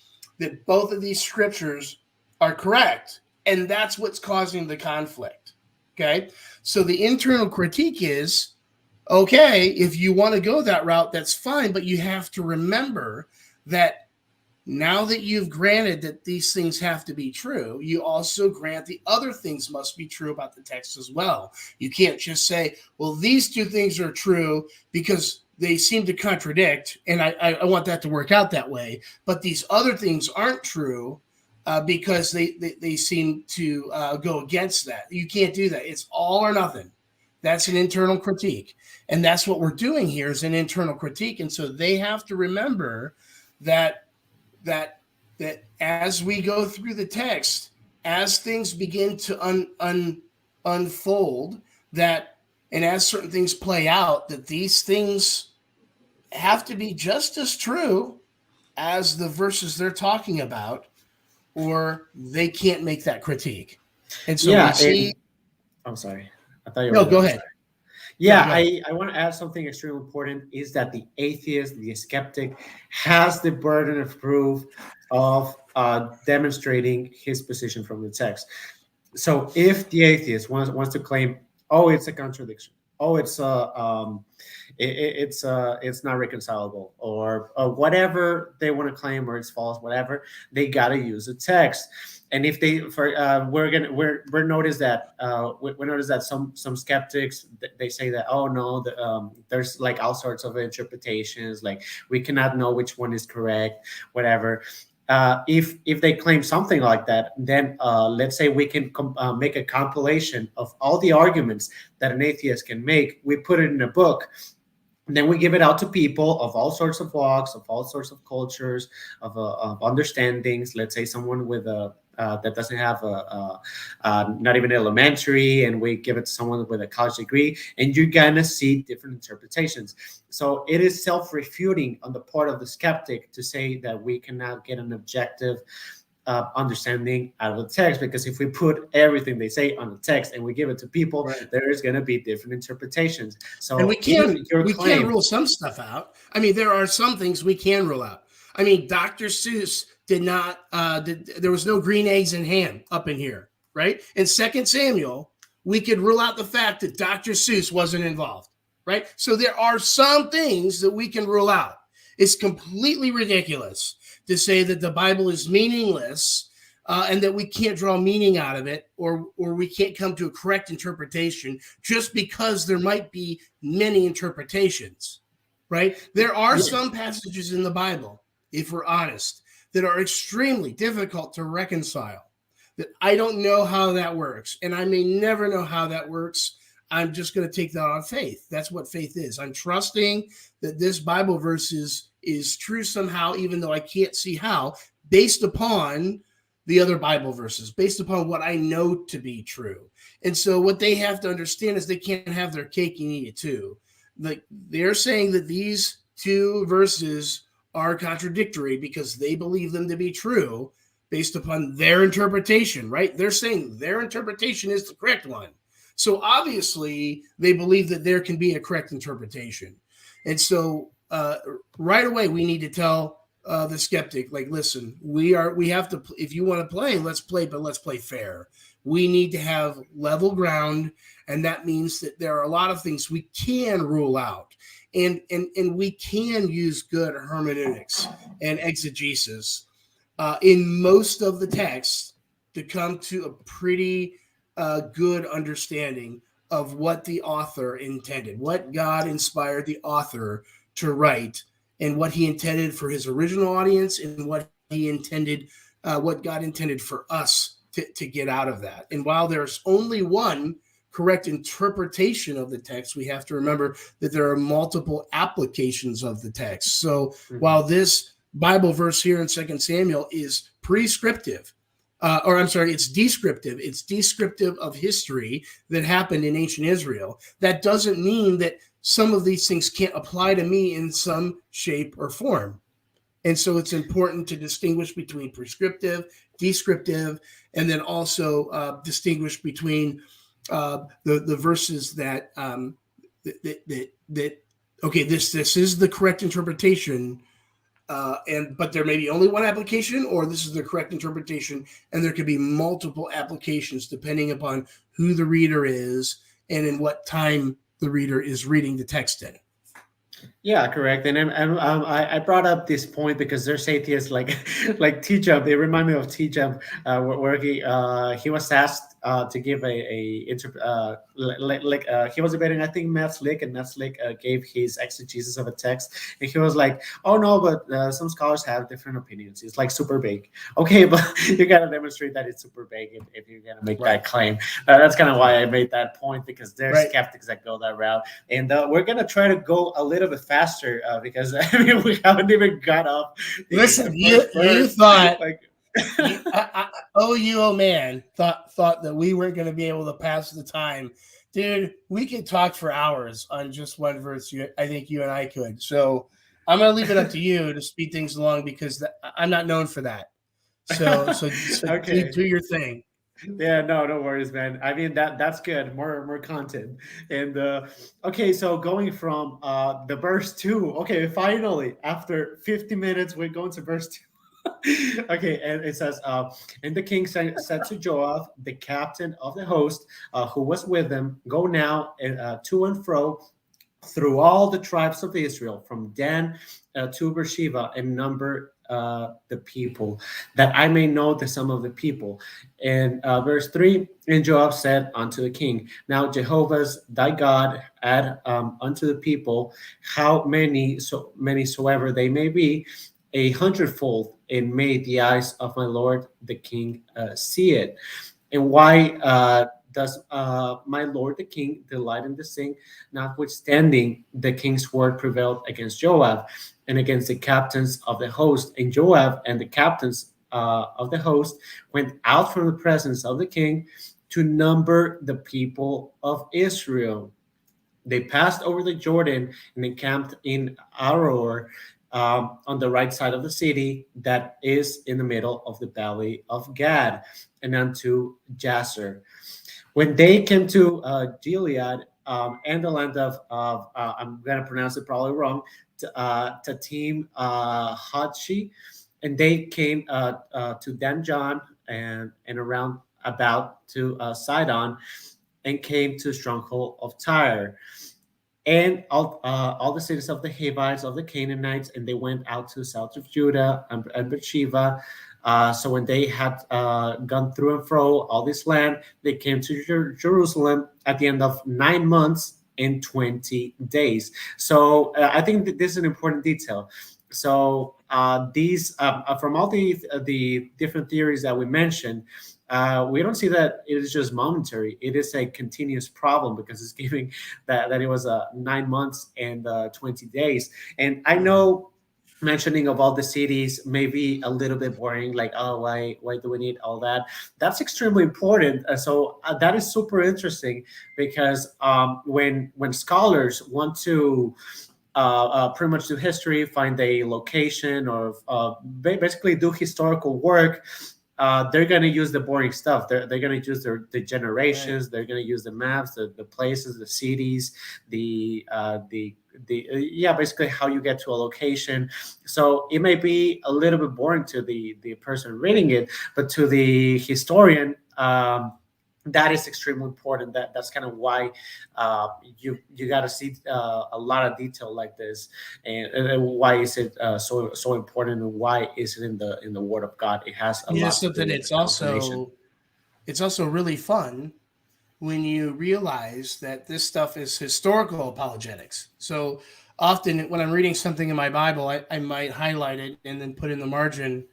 both of these scriptures are correct, and that's what's causing the conflict. Okay, so the internal critique is, okay, if you want to go that route, that's fine, but you have to remember that now that you've granted that these things have to be true, you also grant the other things must be true about the text as well. You can't just say, well, these two things are true because they seem to contradict, and I want that to work out that way. But these other things aren't true because they seem to go against that. You can't do that. It's all or nothing. That's an internal critique. And that's what we're doing here is an internal critique. And so they have to remember that as we go through the text, as things begin to unfold, and as certain things play out, that these things have to be just as true as the verses they're talking about, or they can't make that critique. And so we see. I'm sorry. I thought you were. No, go ahead. Yeah, I want to add something extremely important, is that the atheist, the skeptic, has the burden of proof of demonstrating his position from the text. So if the atheist wants to claim, oh, it's a contradiction, oh, it's not reconcilable, or whatever they want to claim, or it's false, whatever, they got to use the text. And if they, we notice that some skeptics, they say that, oh no, there's like all sorts of interpretations, like we cannot know which one is correct, whatever. If they claim something like that, then let's say we can make a compilation of all the arguments that an atheist can make. We put it in a book. And then we give it out to people of all sorts of walks, of all sorts of cultures, of understandings. Let's say someone with that doesn't have not even elementary, and we give it to someone with a college degree, and you're gonna see different interpretations. So it is self-refuting on the part of the skeptic to say that we cannot get an objective understanding out of the text, because if we put everything they say on the text and we give it to people, right, there is going to be different interpretations. So and we can't rule some stuff out. I mean, there are some things we can rule out. I mean, Dr. Seuss did not. There was no green eggs and ham up in here, right? In 2 Samuel, we could rule out the fact that Dr. Seuss wasn't involved, right? So there are some things that we can rule out. It's completely ridiculous to say that the Bible is meaningless and that we can't draw meaning out of it, or we can't come to a correct interpretation just because there might be many interpretations, right? There are some passages in the Bible, if we're honest, that are extremely difficult to reconcile, that I don't know how that works, and I may never know how that works. I'm just going to take that on faith. That's what faith is. I'm trusting that this Bible verse is true somehow, even though I can't see how, based upon the other Bible verses, based upon what I know to be true. And so what they have to understand is they can't have their cake and eat it too. Like, they're saying that these two verses are contradictory because they believe them to be true based upon their interpretation, right? They're saying their interpretation is the correct one. So obviously they believe that there can be a correct interpretation. And so right away we need to tell the skeptic, like, listen, we have to, if you want to play, let's play, but let's play fair. We need to have level ground, and that means that there are a lot of things we can rule out, and we can use good hermeneutics and exegesis in most of the text to come to a pretty good understanding of what the author intended, what God inspired the author to write, and what he intended for his original audience, and what he intended, what God intended for us to get out of that. And while there's only one correct interpretation of the text, we have to remember that there are multiple applications of the text. So while this Bible verse here in 2 Samuel is prescriptive, it's descriptive. It's descriptive of history that happened in ancient Israel. That doesn't mean that some of these things can't apply to me in some shape or form. And so it's important to distinguish between prescriptive, descriptive, and then also distinguish between the verses that okay, this is the correct interpretation, but there may be only one application, or this is the correct interpretation, and there could be multiple applications depending upon who the reader is and in what time the reader is reading the text in. Yeah, correct. And I brought up this point because there's atheists like T-Jump. They remind me of T-Jump, where he was asked to give he was debating, I think, Matt Slick, and Matt Slick gave his exegesis of a text, and he was like, "Oh no, but some scholars have different opinions. It's like super big." Okay, but you gotta demonstrate that it's super big if you're gonna make that claim. That's kind of why I made that point, because there's skeptics that go that route, and we're gonna try to go a little bit faster because I mean, we haven't even got up. Listen, you thought you man thought that we weren't going to be able to pass the time, dude. We could talk for hours on just one verse. I think you and I could. So I'm going to leave it up to you to speed things along, because I'm not known for that. So okay, do your thing. Yeah, no worries, man. I mean, that's good. More content. And okay, so going from the verse 2. Okay, finally, after 50 minutes, we're going to verse 2. Okay, and it says, and the king said to Joab, the captain of the host, who was with them, "Go now to and fro through all the tribes of Israel, from Dan to Beersheba, and number the people, that I may know the sum of the people." And verse 3, and Joab said unto the king, "Now Jehovah's thy God add unto the people how many soever they may be, 100-fold, and may the eyes of my lord the king see it." And why does my lord the king delight in this thing? Notwithstanding, the king's word prevailed against Joab and against the captains of the host. And Joab and the captains of the host went out from the presence of the king to number the people of Israel. They passed over the Jordan and encamped in Aroer, on the right side of the city, that is in the middle of the valley of Gad, and unto Jazer. When they came to Gilead, and the land of I'm going to pronounce it probably wrong, Tatim Hadshi, and they came to Danjon and around about to Sidon, and came to the stronghold of Tyre, and all the cities of the Hivites, of the Canaanites, and they went out to the south of Judah and Beersheba, So when they had gone through and fro all this land, they came to Jerusalem at the end of 9 months in 20 days. So I think that this is an important detail. So these, from all the different theories that we mentioned, we don't see that it is just momentary. It is a continuous problem because it's giving that it was 9 months and 20 days. And I know mentioning of all the cities may be a little bit boring, like, oh, why do we need all that? That's extremely important. So that is super interesting because when scholars want to pretty much do history, find a location, or basically do historical work, they're going to use the boring stuff. They're going to use the generations. Right. They're going to use the maps, the places, the cities, basically how you get to a location. So it may be a little bit boring to the person reading it, but to the historian, that is extremely important. That's kind of why you got to see a lot of detail like this, and why is it so important, and why is it in the Word of God? It has a lot. Something. It's also really fun when you realize that this stuff is historical apologetics. So often when I'm reading something in my Bible, I might highlight it and then put in the margin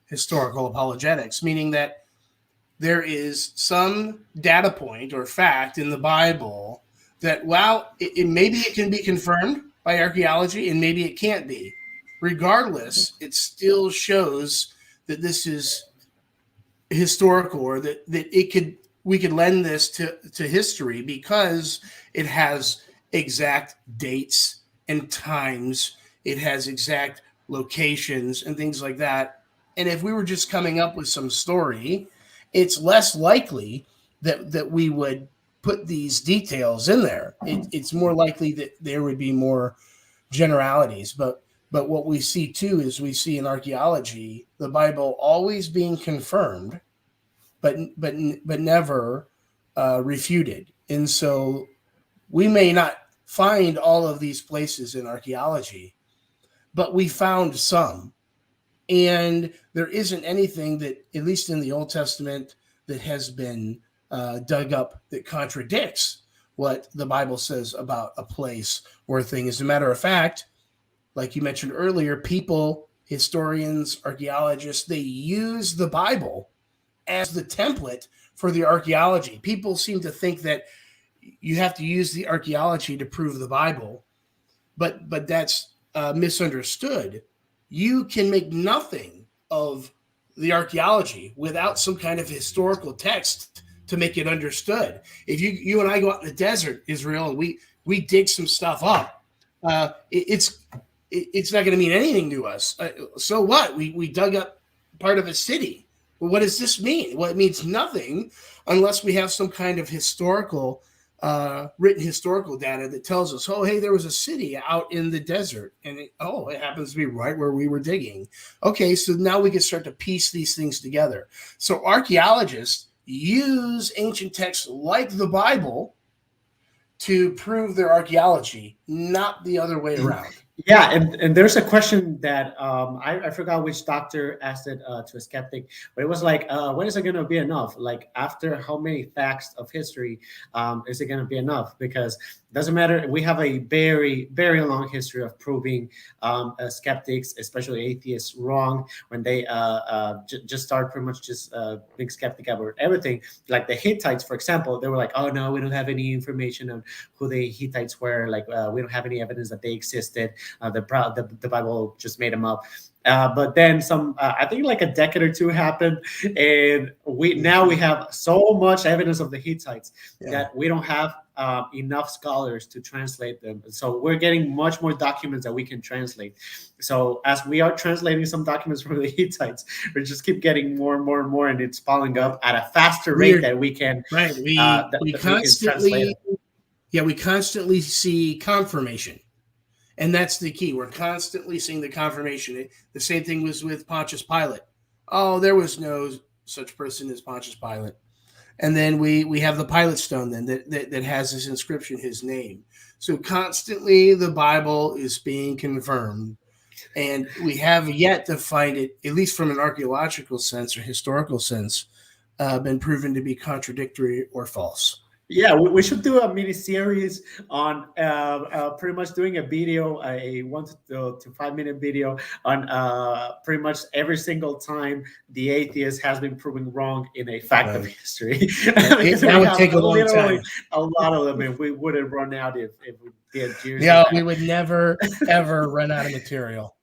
historical apologetics, meaning that there is some data point or fact in the Bible that, while maybe it can be confirmed by archaeology and maybe it can't be. Regardless, it still shows that this is historical, or that we could lend this to history because it has exact dates and times. It has exact locations and things like that. And if we were just coming up with some story, it's less likely that we would put these details in there. It's more likely that there would be more generalities. But what we see too is we see in archaeology the Bible always being confirmed, but never refuted. And so we may not find all of these places in archaeology, but we found some. And there isn't anything that, at least in the Old Testament, that has been dug up that contradicts what the Bible says about a place or a thing. As a matter of fact, like you mentioned earlier, people, historians, archaeologists, they use the Bible as the template for the archaeology. People seem to think that you have to use the archaeology to prove the Bible, but that's misunderstood. You can make nothing of the archaeology without some kind of historical text to make it understood. If you and I go out in the desert, Israel, and we dig some stuff up, it's not going to mean anything to us. So what? We dug up part of a city. Well, what does this mean? Well, it means nothing unless we have some kind of historical, written historical data that tells us, oh, hey, there was a city out in the desert, and it happens to be right where we were digging. Okay, so now we can start to piece these things together. So archaeologists use ancient texts like the Bible to prove their archaeology, not the other way around. Yeah, and there's a question that I forgot which doctor asked it to a skeptic, but it was like, when is it going to be enough? Like, after how many facts of history is it going to be enough? Because it doesn't matter. We have a very, very long history of proving skeptics, especially atheists, wrong when they just start pretty much just being skeptic about everything. Like the Hittites, for example, they were like, oh, no, we don't have any information on who the Hittites were. Like, we don't have any evidence that they existed. The Bible just made them up. But then I think like a decade or two happened, and we have so much evidence of the Hittites that we don't have enough scholars to translate them. So we're getting much more documents that we can translate. So as we are translating some documents from the Hittites, we just keep getting more and more and more, and it's piling up at a faster rate that we can. Right. We constantly see confirmation. And that's the key. We're constantly seeing the confirmation. The same thing was with Pontius Pilate. Oh, there was no such person as Pontius Pilate. And then we have the Pilate stone then that has this inscription, his name. So constantly the Bible is being confirmed. And we have yet to find it, at least from an archaeological sense or historical sense, been proven to be contradictory or false. Yeah, we should do a mini series on pretty much doing a video, a 1 to 5 minute video on pretty much every single time the atheist has been proven wrong in a fact of history. Because that we would have take a long literally time. a lot of them, and we wouldn't run out if we did years. Yeah, we would never ever run out of material.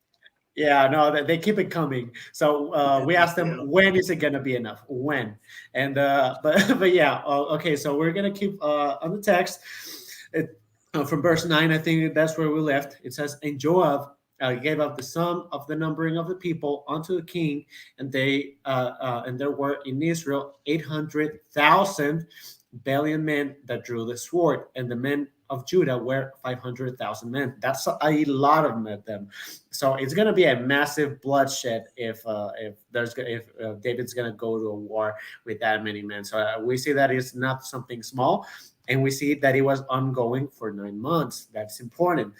Yeah, no, they keep it coming. So we asked them, when is it gonna be enough? When? And but yeah, okay. So we're gonna keep on the text from verse 9. I think that's where we left. It says, "And Joab gave up the sum of the numbering of the people unto the king, and there were in Israel 800,000 valiant men that drew the sword, and the men of Judah were 500,000 men." That's a lot of them. So it's going to be a massive bloodshed if David's going to go to a war with that many men. So we see that it's not something small, and we see that it was ongoing for 9 months. That's important.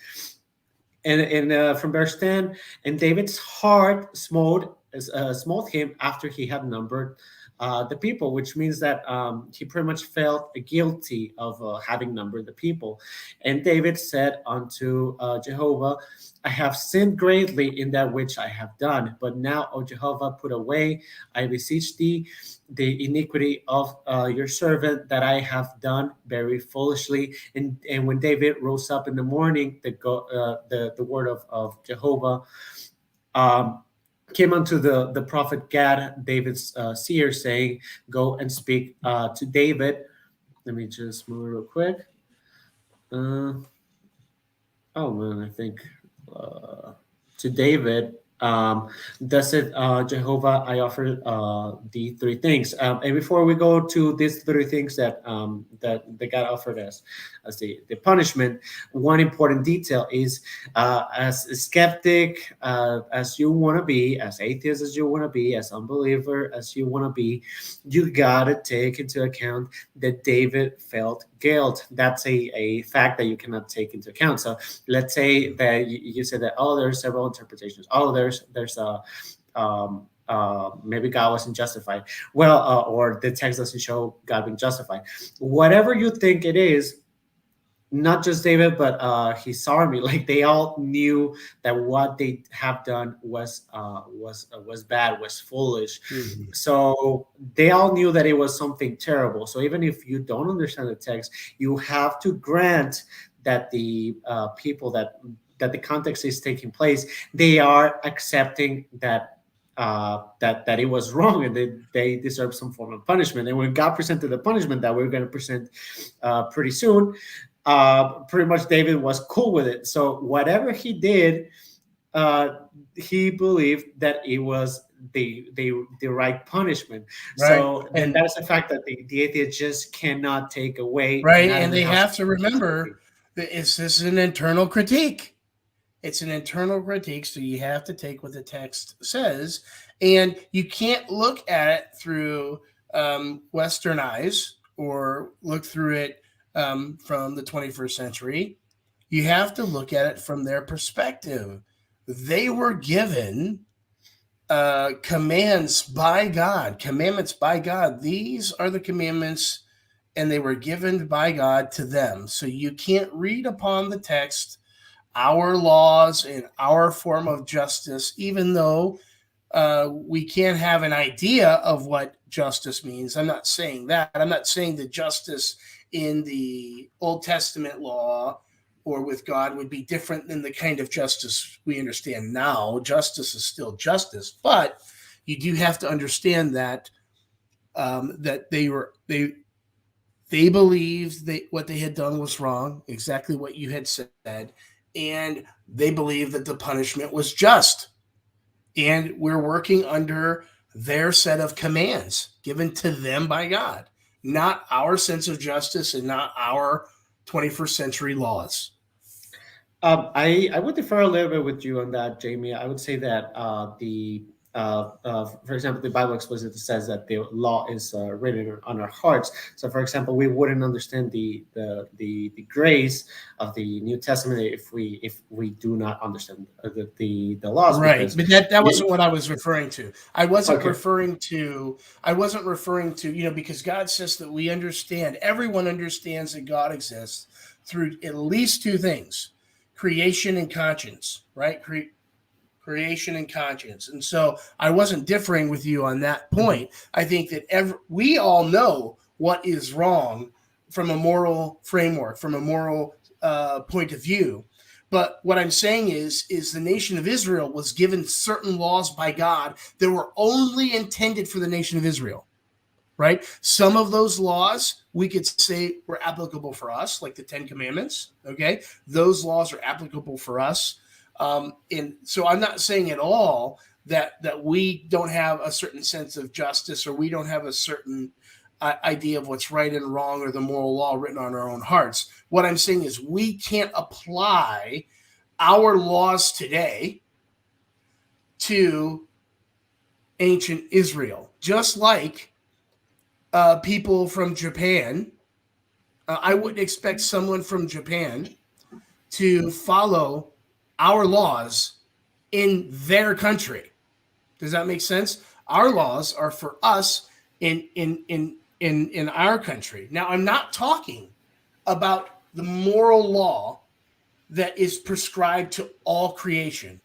And from verse 10, "And David's heart smote him after he had numbered the people," which means that he pretty much felt guilty of having numbered the people. "And David said unto Jehovah, I have sinned greatly in that which I have done. But now, O Jehovah, put away, I beseech thee, the iniquity of your servant that I have done very foolishly." And when David rose up in the morning, the word of Jehovah came unto the prophet Gad, David's seer, saying, "Go and speak to David." Let me just move real quick. Oh man, I think to David, thus it Jehovah, I offer the 3 things. And before we go to these 3 things that God offered us as the punishment, one important detail is, as a skeptic as you want to be, as atheist as you want to be, as unbeliever as you want to be, you got to take into account that David felt guilt. That's a fact that you cannot take into account. So let's say that you said that, oh, there's several interpretations. Oh, there's maybe God wasn't justified. Well, or the text doesn't show God being justified. Whatever you think it is, not just David, but his army, like they all knew that what they have done was bad, was foolish. Mm-hmm. So they all knew that it was something terrible. So even if you don't understand the text, you have to grant that the people that the context is taking place, they are accepting that that it was wrong, and they deserve some form of punishment. And when God presented the punishment that we're going to present pretty soon, pretty much David was cool with it. So whatever he did, he believed that it was the right punishment. Right. So and that's the fact that the atheist just cannot take away. Right, and they have to remember that this is an internal critique. It's an internal critique, so you have to take what the text says, and you can't look at it through Western eyes or look through it from the 21st century. You have to look at it from their perspective. They were given commandments by God. These are the commandments, and they were given by God to them. So you can't read upon the text our laws and our form of justice, even though we can have an idea of what justice means. I'm not saying that. I'm not saying that justice in the Old Testament law or with God would be different than the kind of justice we understand now. Justice is still justice, but you do have to understand that that they believed what they had done was wrong, exactly what you had said, and they believed that the punishment was just. And we're working under their set of commands given to them by God, not our sense of justice and not our 21st century laws. I would differ a little bit with you on that, Jamie. I would say that for example, the Bible explicitly says that the law is written on our hearts. So, for example, we wouldn't understand the grace of the New Testament if we do not understand the laws. Right, Because but that wasn't what I was referring to. I wasn't okay. referring to, because God says that we understand, everyone understands that God exists through at least two things: creation and conscience, right? Creation and conscience. And so I wasn't differing with you on that point. I think that we all know what is wrong from a moral framework, from a moral point of view. But what I'm saying is the nation of Israel was given certain laws by God that were only intended for the nation of Israel, right? Some of those laws we could say were applicable for us, like the Ten Commandments, okay? Those laws are applicable for us. And so I'm not saying at all that we don't have a certain sense of justice, or we don't have a certain idea of what's right and wrong, or the moral law written on our own hearts. What I'm saying is we can't apply our laws today to ancient Israel, just like people from Japan. I wouldn't expect someone from Japan to follow our laws in their country. Does that make sense? Our laws are for us in our country. Now, I'm not talking about the moral law that is prescribed to all creation.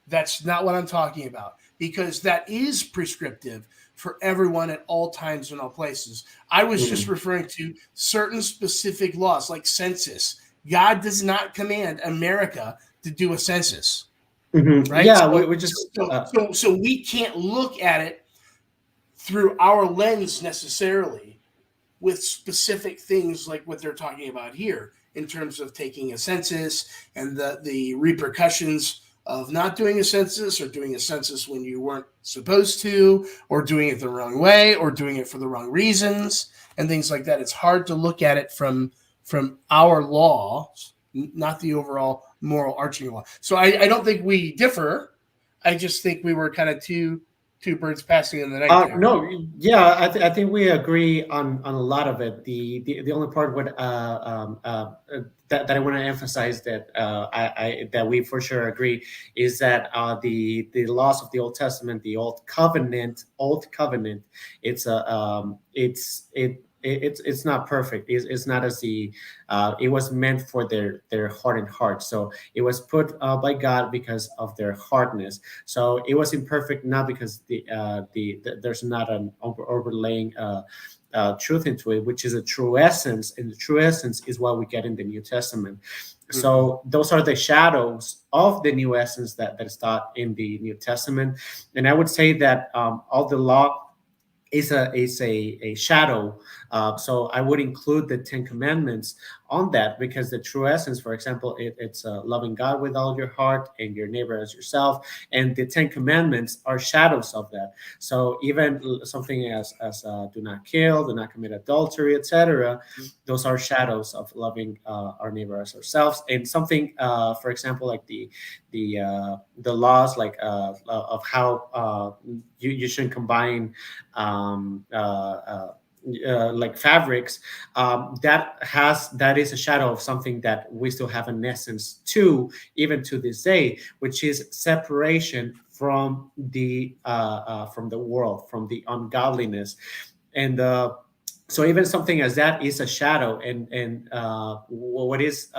That's not what I'm talking about, because that is prescriptive for everyone at all times and all places. I was just referring to certain specific laws, like census. God does not command America to do a census, right? Yeah, So we can't look at it through our lens necessarily with specific things like what they're talking about here in terms of taking a census and the repercussions of not doing a census, or doing a census when you weren't supposed to, or doing it the wrong way, or doing it for the wrong reasons, and things like that. It's hard to look at it from our laws, not the overall moral arching law. So I don't think we differ. I just think we were kind of two birds passing in the night there. No, yeah, I think we agree on a lot of it. The only part that I want to emphasize that that we for sure agree is that the laws of the Old Testament, the Old Covenant, it's not perfect. It's not as it was meant for their hardened heart. So it was put by God because of their hardness. So it was imperfect, not because there's not an overlaying truth into it, which is a true essence, and the true essence is what we get in the New Testament. So those are the shadows of the new essence that is taught in the New Testament. And I would say that all the law is a shadow. So I would include the Ten Commandments on that, because the true essence, for example, it's loving God with all your heart and your neighbor as yourself. And the Ten Commandments are shadows of that. So even something as do not kill, do not commit adultery, etc. Those are shadows of loving our neighbor as ourselves. And something, for example, like the laws, like of how you shouldn't combine like fabrics, that is a shadow of something that we still have an essence to, even to this day, which is separation from the world, from the ungodliness. And so even something as that is a shadow, and what is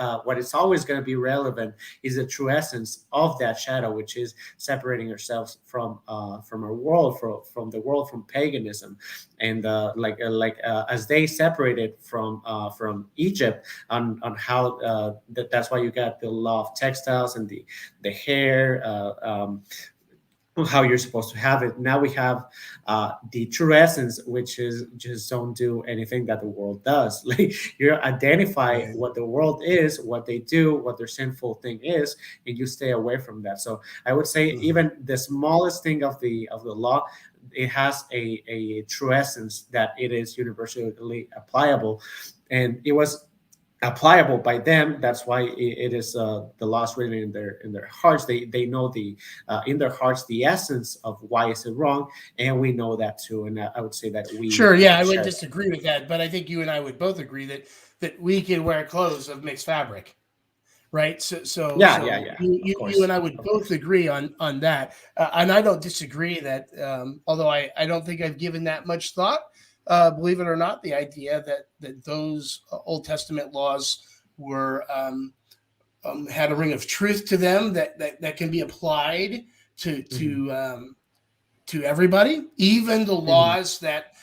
always going to be relevant is the true essence of that shadow, which is separating ourselves from our world, from the world, from paganism. And as they separated from Egypt, on how that's why you got the law of textiles and the hair, how you're supposed to have it. Now we have the true essence, which is just don't do anything that the world does. Like, you identify what the world is, what they do, what their sinful thing is, and you stay away from that. So I would say even the smallest thing of the law, it has a true essence that it is universally applicable. And it was applicable by them. That's why it is the laws written in their hearts. They know the in their hearts the essence of why is it wrong, and we know that too. And I would say that we Sure, yeah, I would share. disagree with that, but I think you and I would both agree that we can wear clothes of mixed fabric, right? So Of you and course, I would of both course. agree on that, and I don't disagree that. Although I don't think I've given that much thought, believe it or not, the idea that those Old Testament laws were had a ring of truth to them that can be applied to Hmm. to everybody, even the Hmm. laws that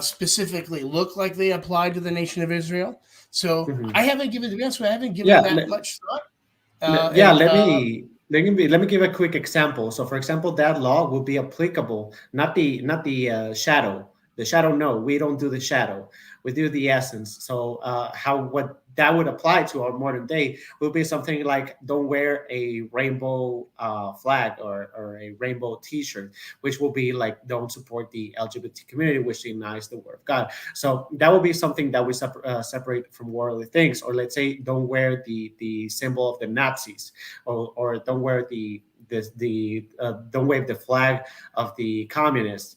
specifically look like they apply to the nation of Israel. So Hmm. I haven't given, to be honest with you, I haven't given Yeah, that much thought. yeah. And Let me give a quick example. So, for example, that law will be applicable, not the shadow. The shadow, no, we don't do the shadow. We do the essence. So, how what that would apply to our modern day would be something like don't wear a rainbow flag or a rainbow T-shirt, which will be like don't support the LGBT community, which denies the word of God. So that would be something that we separate from worldly things. Or let's say don't wear the symbol of the Nazis, or don't wear don't wave the flag of the communists.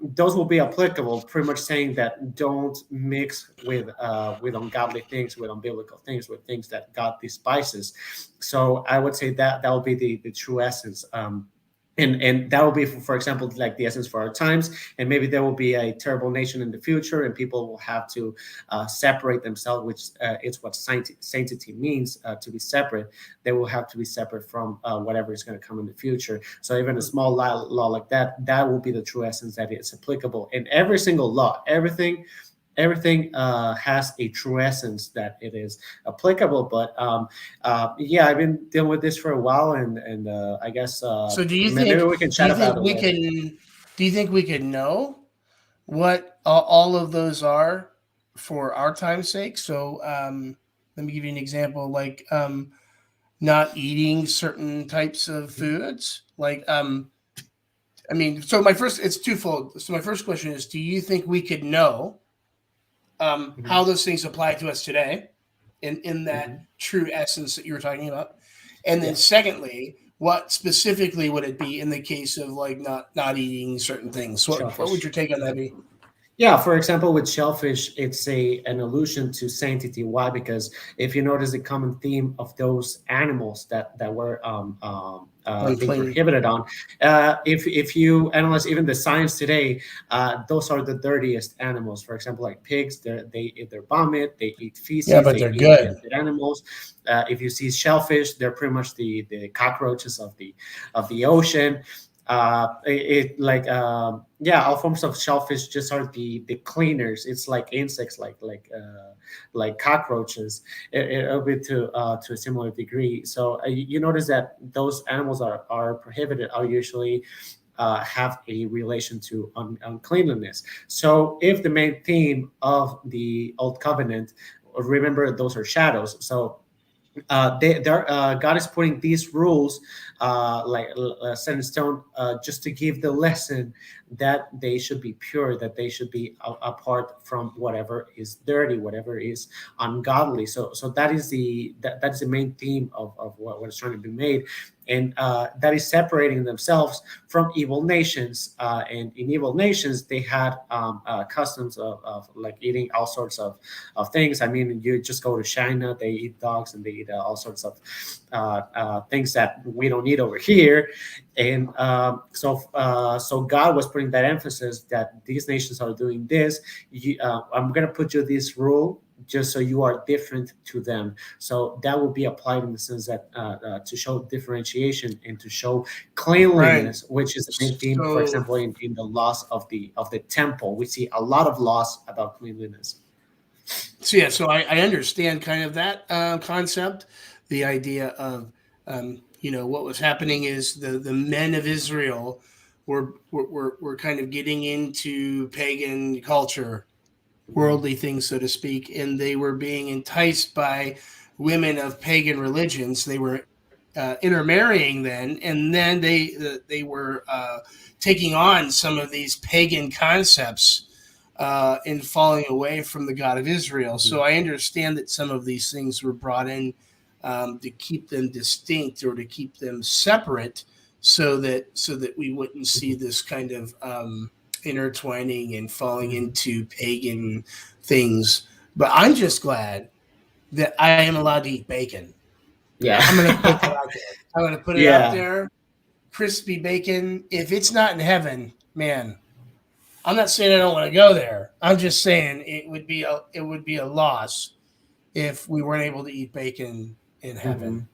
Those will be applicable, pretty much saying that don't mix with ungodly things, with unbiblical things, with things that God despises. So I would say that that will be the true essence. And that will be, for example, like the essence for our times. And maybe there will be a terrible nation in the future, and people will have to separate themselves, which is what sanctity means, to be separate. They will have to be separate from whatever is going to come in the future. So even a small law like that, that will be the true essence that is applicable in every single law. Everything has a true essence that it is applicable. But yeah, I've been dealing with this for a while, and I guess so maybe we can do chat you about think it we later. can, do you think we can know what all of those are for our time's sake? So let me give you an example, like not eating certain types of foods, like I mean, so my first, it's twofold. So my first question is, do you think we could know how Mhm, those things apply to us today in that mhm. true essence that you were talking about? And then Yeah, secondly, what specifically would it be in the case of like not eating certain things? What would shellfish. your take on that be? Yeah, for example, with shellfish, it's a an allusion to sanctity. Why? Because if you notice the common theme of those animals that were being Unclean. prohibited on, if you analyze even the science today, those are the dirtiest animals. For example, like pigs, they eat their vomit, they eat Yeah, feces, but they they're eat good. dead animals. If you see shellfish, they're pretty much the cockroaches of the ocean. Like yeah, all forms of shellfish just are the cleaners. It's like insects, like cockroaches. It'll be to a similar degree. So you notice that those animals are prohibited, are usually have a relation to uncleanliness. So if the main theme of the old covenant, remember those are shadows. So God is putting these rules set in stone, just to give the lesson that they should be pure, that they should be apart from whatever is dirty, whatever is ungodly. So that is that's the main theme of what is trying to be made. And that is separating themselves from evil nations. And in evil nations, they had customs of like eating all sorts of things. I mean, you just go to China, they eat dogs and they eat all sorts of things that we don't eat over here. And so God was putting that emphasis that these nations are doing this. I'm going to put you this rule just so you are different to them. So that will be applied in the sense that to show differentiation and to show Right. cleanliness, which is the main theme. For So example, in the laws of the temple, we see a lot of laws about cleanliness. yeah, so I understand kind of that concept, the idea of what was happening is the men of Israel were kind of getting into pagan culture, Mhm. worldly things, so to speak, and they were being enticed by women of pagan religions. They were intermarrying then, and then they were taking on some of these pagan concepts in falling away from the God of Israel. So I understand that some of these things were brought in to keep them distinct or to keep them separate, so that we wouldn't see this kind of intertwining and falling into pagan things. But I'm just glad that I am allowed to eat bacon. Yeah. I'm going to put that out there. I'm going to put it out there. Crispy bacon. If it's not in heaven, man, I'm not saying I don't want to go there. I'm just saying it would be a loss if we weren't able to eat bacon in heaven.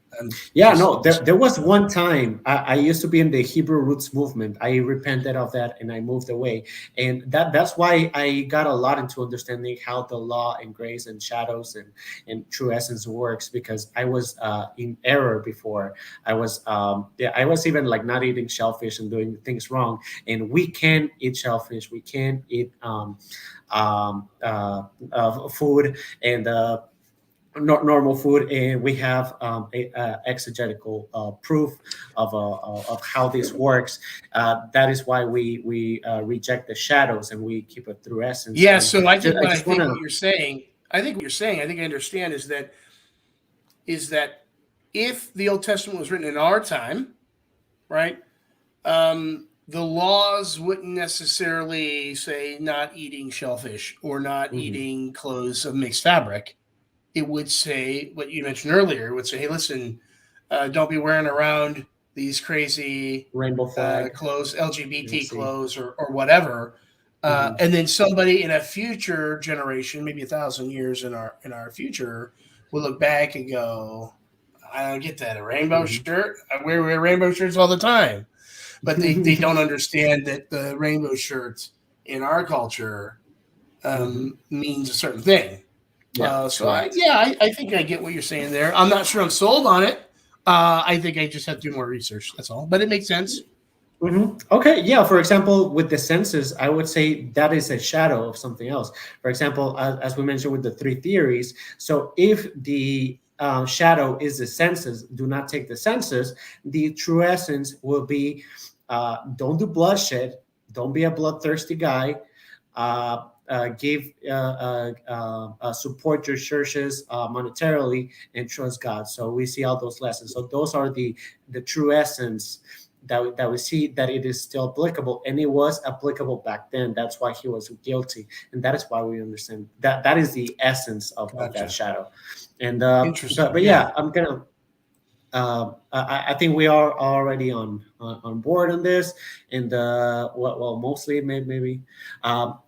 There was one time I used to be in the Hebrew roots movement. I repented of that and I moved away, and that's why I got a lot into understanding how the law and grace and shadows and true essence works, because I was in error before. I was even like not eating shellfish and doing things wrong. And we can eat shellfish, we can eat food and not normal food, and we have exegetical proof of how this works. That is why we reject the shadows and we keep it through essence. Yeah. So I think what you're saying, I think I understand is that if the Old Testament was written in our time, right, the laws wouldn't necessarily say not eating shellfish or not eating clothes of mixed fabric. It would say what you mentioned earlier. It would say, hey, listen, don't be wearing around these crazy rainbow flag clothes, LGBT clothes or whatever. And then somebody in a future generation, maybe 1,000 years in our future, will look back and go, I don't get that. A rainbow shirt? I wear rainbow shirts all the time. But they don't understand that the rainbow shirt in our culture means a certain thing. I think I get what you're saying there. I'm not sure I'm sold on it. I think I just have to do more research. That's all. But it makes sense. Okay. Yeah. For example, with the census, I would say that is a shadow of something else. For example, as we mentioned with the three theories. So if the shadow is the census, do not take the census. The true essence will be don't do bloodshed. Don't be a bloodthirsty guy. Support your churches monetarily and trust God. So we see all those lessons. So those are the true essence that we see, that it is still applicable, and it was applicable back then. That's why he was guilty, and that is why we understand that is the essence of that shadow. And interesting. But yeah, I'm gonna. I think we are already on board on this, and mostly maybe.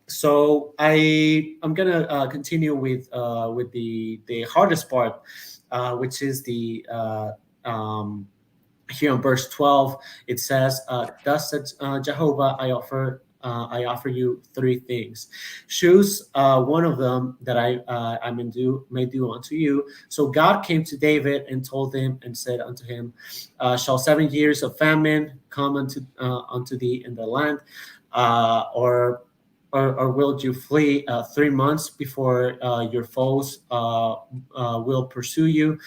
So I'm gonna continue with the hardest part, which is the here in verse 12. It says, "Thus said Jehovah, I offer you three things. Choose one of them that I may do unto you." So God came to David and told him and said unto him, "Shall 7 years of famine come unto thee in the land, or will you flee 3 months before your foes will pursue you?"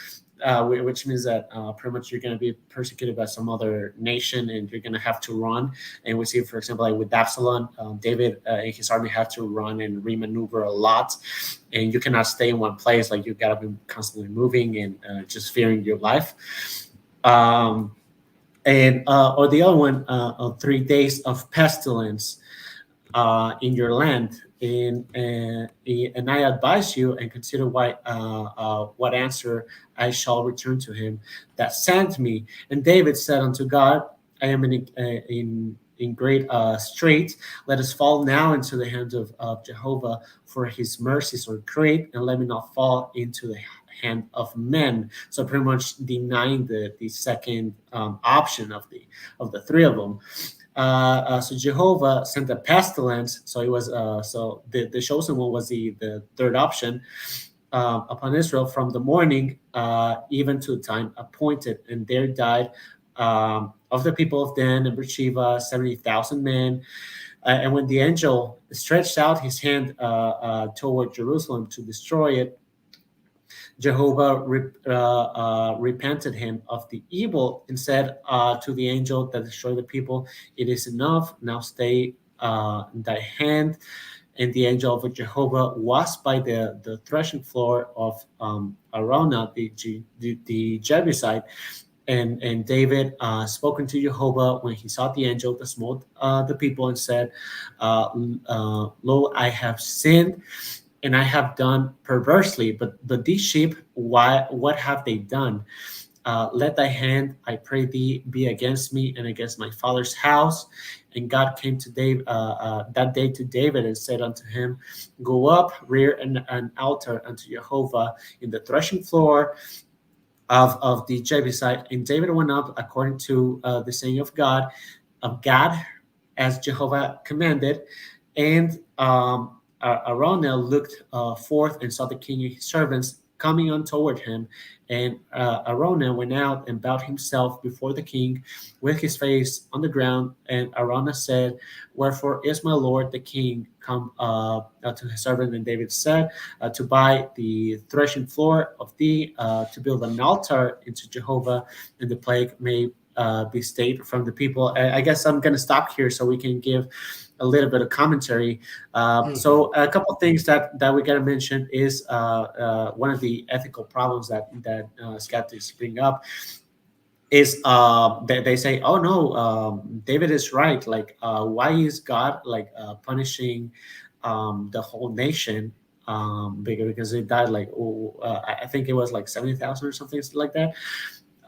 Which means that pretty much you're going to be persecuted by some other nation and you're going to have to run. And we see, for example, like with Absalom, David and his army had to run and remaneuver a lot. And you cannot stay in one place. Like you got to be constantly moving and just fearing your life. Or the other one, 3 days of pestilence in your land. And I advise you and consider what answer I shall return to him that sent me. And David said unto God, I am in great strait. Let us fall now into the hands of Jehovah, for his mercies are great, and let me not fall into the hand of men. So pretty much denying the second option of the three of them. So Jehovah sent a pestilence. So it was so the chosen one was the third option upon Israel from the morning even to the time appointed, and there died of the people of Dan and Beersheba 70,000 men. And when the angel stretched out his hand toward Jerusalem to destroy it, Jehovah repented him of the evil and said to the angel that destroyed the people, "It is enough. Now stay thy hand." and the angel of Jehovah was by the threshing floor of Araunah, the Jebusite. And David spoken to Jehovah when he saw the angel that smote the people, and said, "Lo, I have sinned, and I have done perversely. But these sheep, what have they done? Let thy hand, I pray thee, be against me and against my father's house." And God came to David that day to David and said unto him, "Go up, rear an altar unto Jehovah in the threshing floor of the Jebusite." And David went up according to the saying of God, as Jehovah commanded. And Araunah looked forth and saw the king and his servants coming on toward him. And Araunah went out and bowed himself before the king with his face on the ground. And Araunah said, "Wherefore is my lord the king come to his servant?" And David said, "To buy the threshing floor of thee, to build an altar into Jehovah, and the plague may be stayed from the people." I guess I'm going to stop here so we can give a little bit of commentary. So a couple of things that we got to mention is one of the ethical problems that skeptics bring up is they say, "Oh no, David is right. Like, why is God like punishing the whole nation?" Because they died like I think it was like 70,000 or something like that.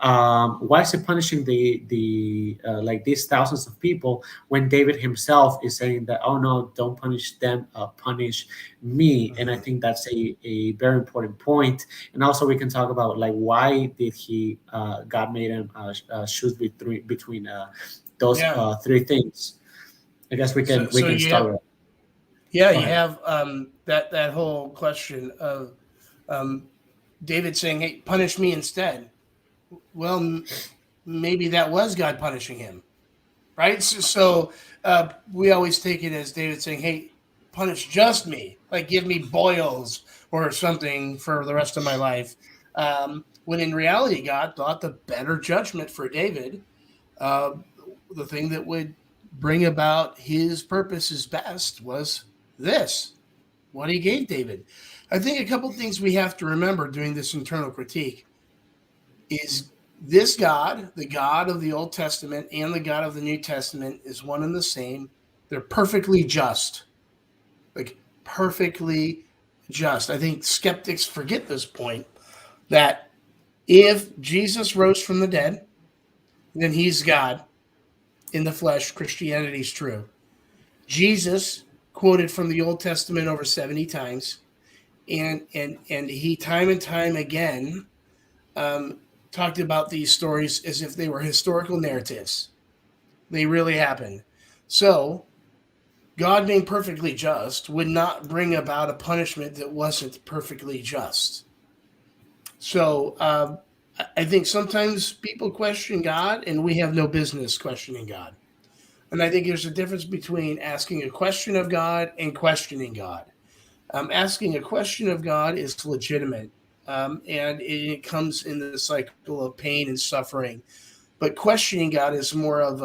Why is it punishing the like these thousands of people when David himself is saying that, "Oh no, don't punish them, punish me"? And I think that's a very important point. And also we can talk about like why did God made him choose between those three things. I guess we can start with. Yeah, you have that whole question of David saying, "Hey, punish me instead." Well, maybe that was God punishing him, right? So we always take it as David saying, "Hey, punish just me, like give me boils or something for the rest of my life." When in reality, God thought the better judgment for David, the thing that would bring about his purposes best, was this, what he gave David. I think a couple of things we have to remember doing this internal critique is this God, the God of the Old Testament and the God of the New Testament, is one and the same. They're perfectly just, like perfectly just. I think skeptics forget this point, that if Jesus rose from the dead, then he's God in the flesh. Christianity is true. Jesus quoted from the Old Testament over 70 times, and he time and time again talked about these stories as if they were historical narratives. They really happened. So God being perfectly just would not bring about a punishment that wasn't perfectly just. So I think sometimes people question God, and we have no business questioning God. And I think there's a difference between asking a question of God and questioning God. Asking a question of God is legitimate, and it comes in the cycle of pain and suffering. But questioning God is more of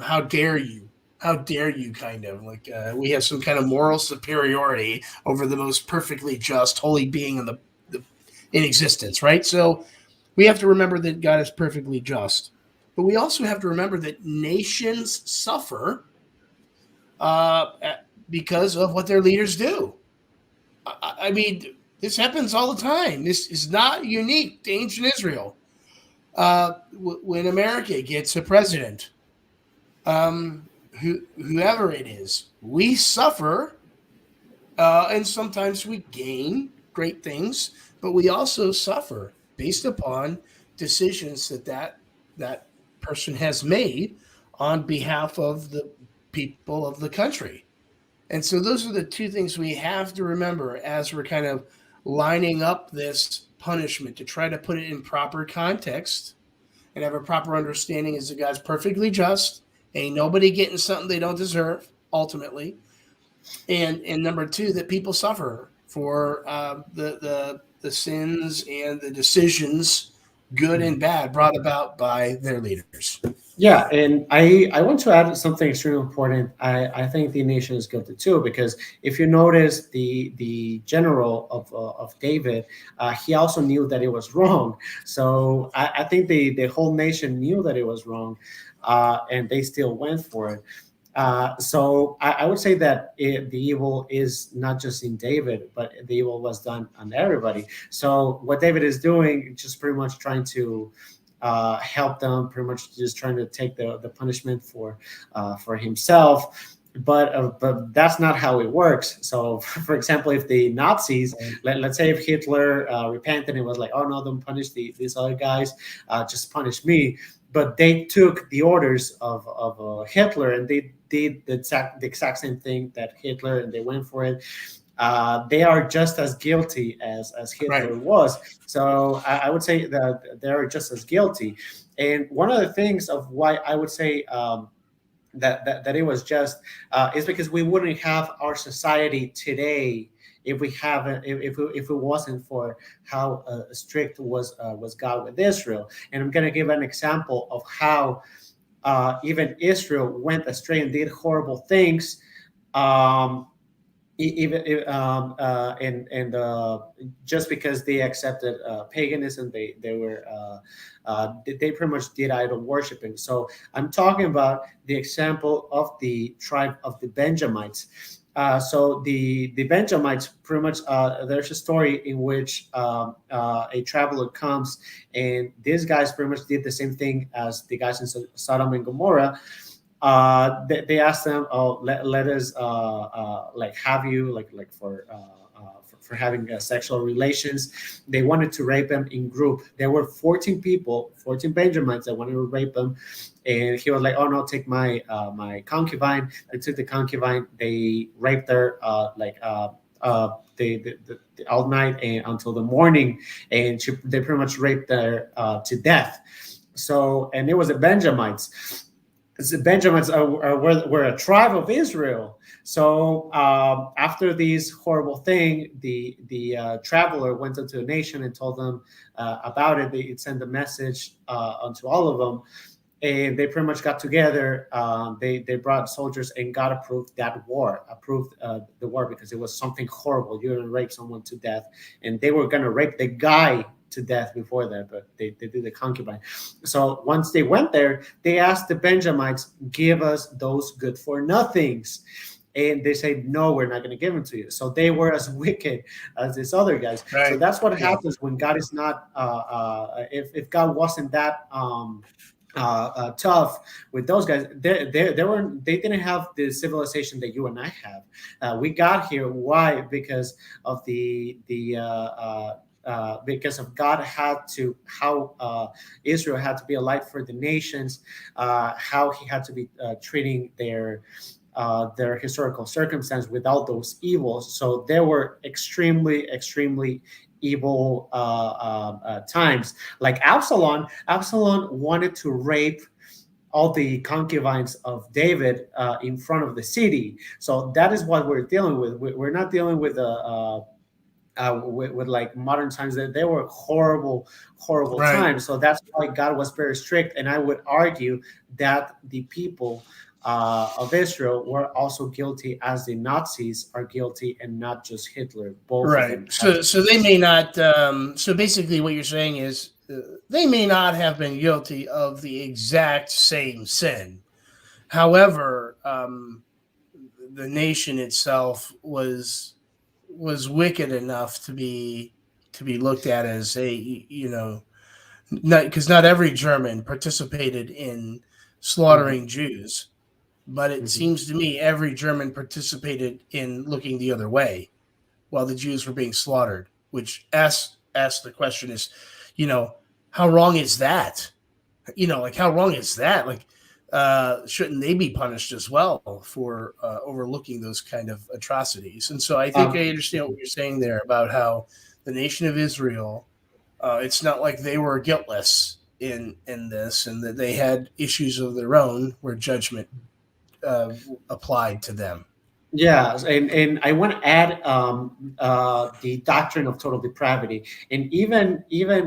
how dare you? How dare you, kind of like we have some kind of moral superiority over the most perfectly just, holy being in existence, right? So we have to remember that God is perfectly just. But we also have to remember that nations suffer because of what their leaders do. I mean, this happens all the time. This is not unique to ancient Israel. When America gets a president, whoever it is, we suffer, and sometimes we gain great things, but we also suffer based upon decisions that person has made on behalf of the people of the country. And so those are the two things we have to remember as we're kind of lining up this punishment, to try to put it in proper context and have a proper understanding is that God's perfectly just. Ain't nobody getting something they don't deserve, ultimately. And number two, that people suffer for the sins and the decisions, good and bad, brought about by their leaders. Yeah, and I want to add something extremely important. I think the nation is guilty too, because if you notice the general of David, he also knew that it was wrong. So I think the whole nation knew that it was wrong, and they still went for it. So I would say that the evil is not just in David, but the evil was done on everybody. So what David is doing, just pretty much trying to help them, pretty much just trying to take the punishment for himself. But that's not how it works. So, for example, if the Nazis, let's say if Hitler repented and was like, "Oh no, don't punish these other guys, just punish me," but they took the orders of Hitler and they did the exact same thing that Hitler, and they went for it. They are just as guilty as Hitler Right. was. So I would say that they're just as guilty. And one of the things of why I would say that it was just is because we wouldn't have our society today if we haven't if it wasn't for how strict was God with Israel. And I'm going to give an example of how even Israel went astray and did horrible things. Um, even and just because they accepted paganism, they pretty much did idol worshiping. So I'm talking about the example of the tribe of the Benjamites. So the Benjamites pretty much there's a story in which a traveler comes, and these guys pretty much did the same thing as the guys in Sodom and Gomorrah. They asked them, "Oh, let us like have you for having sexual relations." They wanted to rape him in group. There were 14 people, 14 Benjamites that wanted to rape him, and he was like, "Oh no, take my concubine." They took the concubine. They raped her all night and until the morning, and they pretty much raped her to death. So, and it was the Benjamites. The Benjamins were a tribe of Israel. So after this horrible thing, the traveler went into the nation and told them about it. They sent a message onto all of them, and they pretty much got together. They brought soldiers, and God approved the war because it was something horrible. You're gonna rape someone to death, and they were gonna rape the guy to death before that, but they did the concubine. So once they went there, they asked the Benjamites, "Give us those good for nothings." And they said, "No, we're not going to give them to you." So they were as wicked as these other guys. So Right. that's what Yeah. happens when God is not. If God wasn't that tough with those guys, they didn't have the civilization that you and I have. We got here. Why? Because of because of God had to how Israel had to be a light for the nations, how He had to be treating their historical circumstance without those evils. So there were extremely evil times. Like Absalom wanted to rape all the concubines of David in front of the city. So that is what we're dealing with. We're not dealing with like modern times. That they were horrible Right. times. So that's why God was very strict. And I would argue that the people of Israel were also guilty as the Nazis are guilty, and not just Hitler. Both of Right. them had to. So they may not. So basically, what you're saying is they may not have been guilty of the exact same sin. However, the nation itself was wicked enough to be looked at as a, not because not every German participated in Mhm, slaughtering Jews, but it mhm. seems to me every German participated in looking the other way while the Jews were being slaughtered. Which asks the question is, you know, how wrong is that? Like how wrong is that? Like, shouldn't they be punished as well for overlooking those kind of atrocities? And so I think I Um, understand what you're saying there about how the nation of Israel, it's not like they were guiltless in this, and that they had issues of their own where judgment uh, applied to them. Yeah, and I want to add the doctrine of total depravity, and even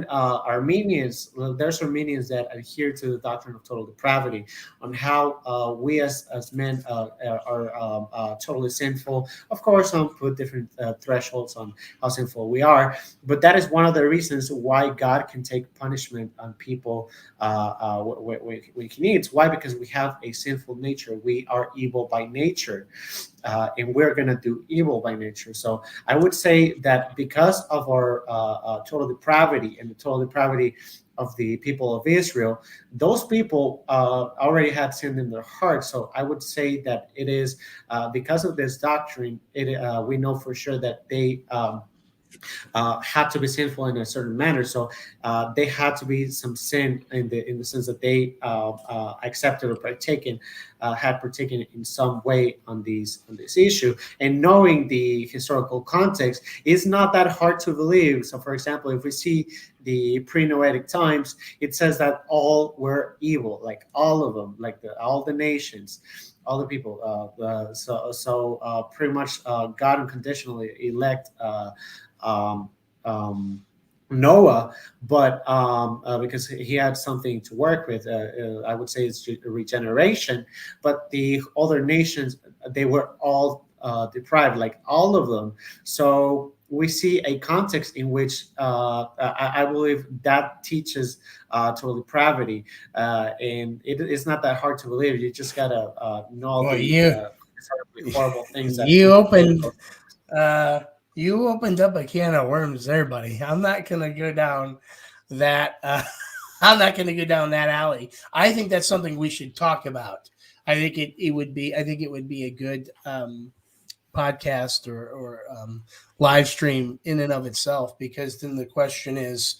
Armenians. Well, there's Armenians that adhere to the doctrine of total depravity on how we as men are totally sinful. Of course, some put different thresholds on how sinful we are, but that is one of the reasons why God can take punishment on people when He needs. Why? Because we have a sinful nature. We are evil by nature, and we're going to do evil by nature. So I would say that because of our total depravity and the total depravity of the people of Israel, those people already had sin in their heart. So I would say that it is because of this doctrine, we know for sure that they had to be sinful in a certain manner. So they had to be some sin in the sense that they accepted or had partaken in some way on this issue. And knowing the historical context is not that hard to believe. So, for example, if we see the pre-Noetic times, it says that all were evil, like all of them, like all the nations, all the people. Pretty much God unconditionally elect um, um, Noah, but because he had something to work with, I would say it's regeneration. But the other nations, they were all deprived, like all of them. So we see a context in which I believe that teaches total depravity, and it's not that hard to believe. You just gotta know Well, the horrible things that you people opened go. uh, you opened up a can of worms there, buddy. I'm not gonna go down that. I'm not gonna go down that alley. I think that's something we should talk about. I think it would be. I think it would be a good podcast or live stream in and of itself, because then the question is,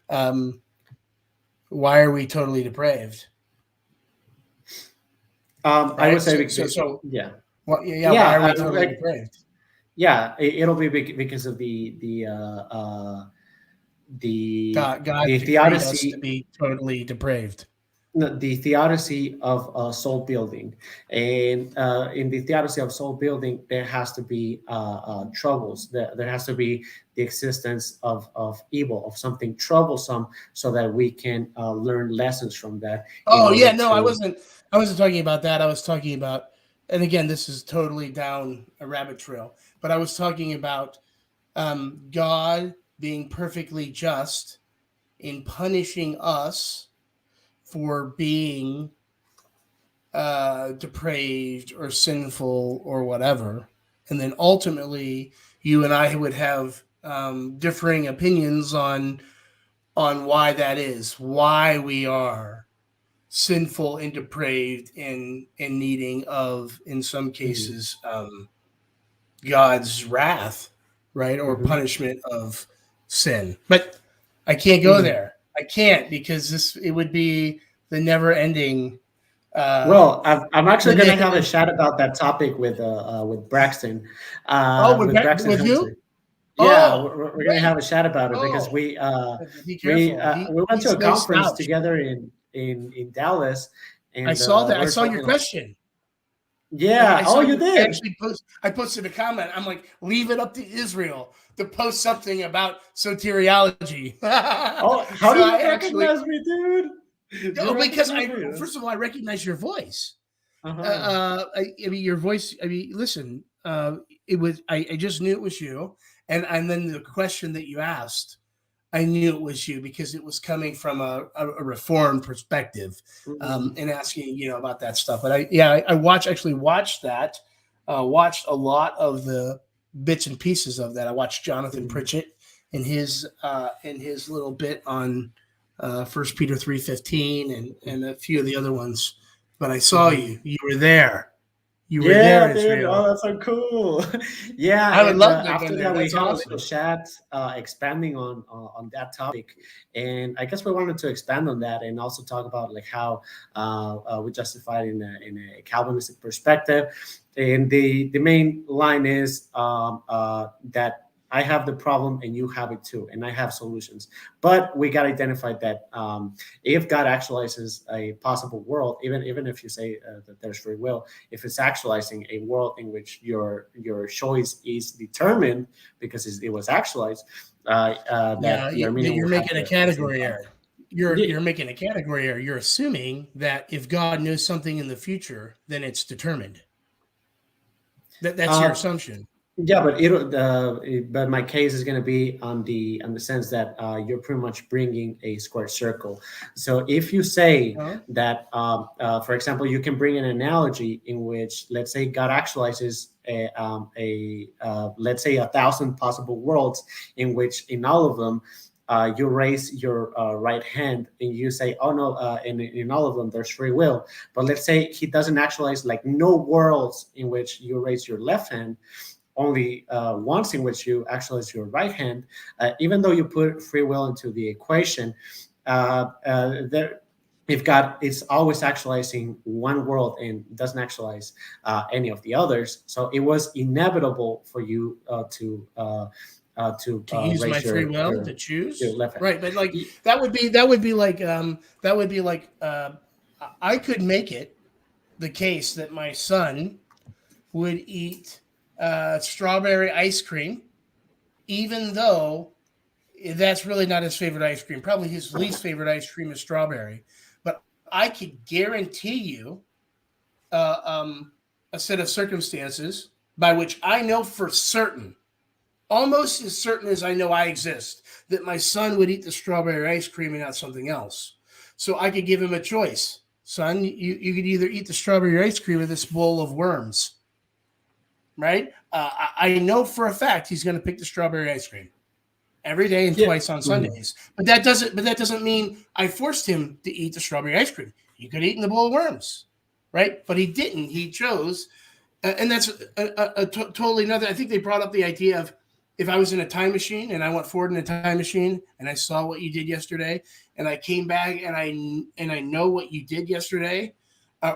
um, why are we totally depraved? I would Right. say, yeah, Well, yeah. Why are yeah, we totally depraved? yeah. It'll be because of God the decreed us to theodicy, be totally depraved. no, the theodicy of soul building, and in the theodicy of soul building, there has to be troubles. There has to be the existence of evil, of something troublesome, so that we can learn lessons from that in Oh order yeah, no, I to. wasn't. I wasn't talking about that. I was talking about, and again, this is totally down a rabbit trail. But I was talking about God being perfectly just in punishing us for being depraved or sinful or whatever, and then ultimately you and I would have differing opinions on why that is, why we are sinful and depraved and needing of, in some Mhm, cases, God's wrath, right, or mhm, punishment of sin. But I can't go mhm. there. I can't, because it would be the never ending. Uh, Well, I'm actually the going to ne- have a chat about that topic with Braxton, oh, Braxton with Hunter. you? Yeah, Oh, we're going to have great. a chat about it because Oh, be we careful. we went to He's a no conference slouch. together in Dallas, I and saw that. we I were saw your talking. question. Yeah. I Oh, saw you you. I did. actually I posted a comment. I'm like, leave it up to Israel to post something about soteriology. Oh, how So do I you actually, recognize me, dude? You oh, because recognize me? first of all, I recognize your voice. Uh-huh. I mean, your voice. I mean, listen. It was. I just knew it was you, and then the question that you asked, I knew it was you because it was coming from a reformed perspective, Mhm. and asking about that stuff. But I actually watched that, watched a lot of the bits and pieces of that. I watched Jonathan Mhm. Pritchett and his little bit on First Peter 3:15 and a few of the other ones. But I saw Mhm. you. You were there. You were there, Yeah, dude. Israel. Oh, that's so cool. Yeah, I would and love to have been after there. that, we That's had a little awesome. chat expanding on that topic, and I guess we wanted to expand on that and also talk about like how we justified in a Calvinistic perspective, and the main line is that I have the problem and you have it too, and I have solutions. But we got to identify that if God actualizes a possible world, even if you say that there's free will, if it's actualizing a world in which your choice is determined because it was actualized, that the Armenian you're will have making a the same category problem. error. You're making a category error. You're assuming that if God knows something in the future, then it's determined. That's your assumption. Yeah, but my case is going to be on the sense that you're pretty much bringing a square circle. So if you say that, for example, you can bring an analogy in which, let's say, God actualizes let's say 1,000 possible worlds in which in all of them you raise your right hand and you say, oh no, in all of them there's free will. But let's say he doesn't actualize like no worlds in which you raise your left hand, only once in which you actualize your right hand. Even though you put free will into the equation, if God is always actualizing one world and doesn't actualize any of the others, so it was inevitable for you to use my free will to choose, right? But like that would be like I could make it the case that my son would eat strawberry ice cream, even though that's really not his favorite ice cream. Probably his least favorite ice cream is strawberry. But I could guarantee you a set of circumstances by which I know for certain, almost as certain as I know I exist, that my son would eat the strawberry ice cream and not something else. So I could give him a choice. Son, you could either eat the strawberry ice cream or this bowl of worms. Right? I know for a fact he's going to pick the strawberry ice cream every day and twice on Sundays. But that doesn't mean I forced him to eat the strawberry ice cream. He could have eaten the bowl of worms, right? But he didn't. He chose, and that's totally another. I think they brought up the idea of if I was in a time machine and I went forward in a time machine and I saw what you did yesterday and I came back and I know what you did yesterday.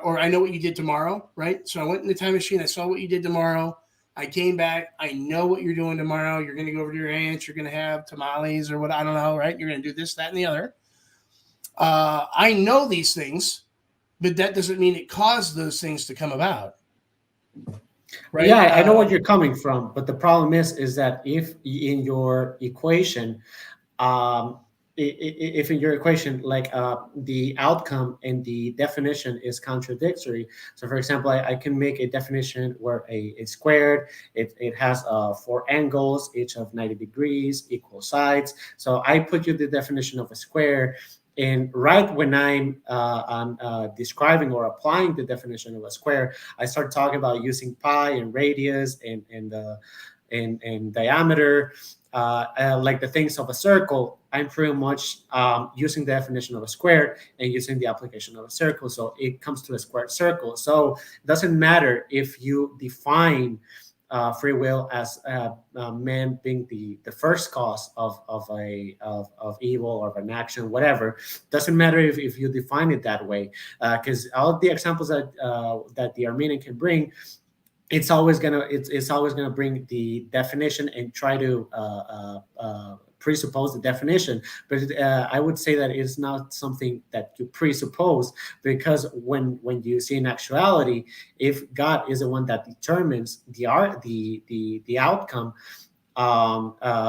Or I know what you did tomorrow, right? So I went in the time machine. I saw what you did tomorrow. I came back. I know what you're doing tomorrow. You're going to go over to your aunt's. You're going to have tamales or what, I don't know, right? You're going to do this, that, and the other. I know these things, but that doesn't mean it caused those things to come about. Right? Yeah, I know what you're coming from. But the problem is that if in your equation, if in your equation, like the outcome and the definition is contradictory. So for example, I can make a definition where a squared, it has 4 angles, each of 90 degrees, equal sides. So I put you the definition of a square, and right when I'm describing or applying the definition of a square, I start talking about using pi and radius and diameter, like the things of a circle. I'm pretty much using the definition of a square and using the application of a circle. So it comes to a squared circle. So it doesn't matter if you define free will as man being the first cause of evil or of an action, whatever. Doesn't matter if you define it that way, because all the examples that the Armenian can bring, it's always gonna bring the definition and try to presuppose the definition. But I would say that it's not something that you presuppose, because when you see in actuality, if God is the one that determines the outcome,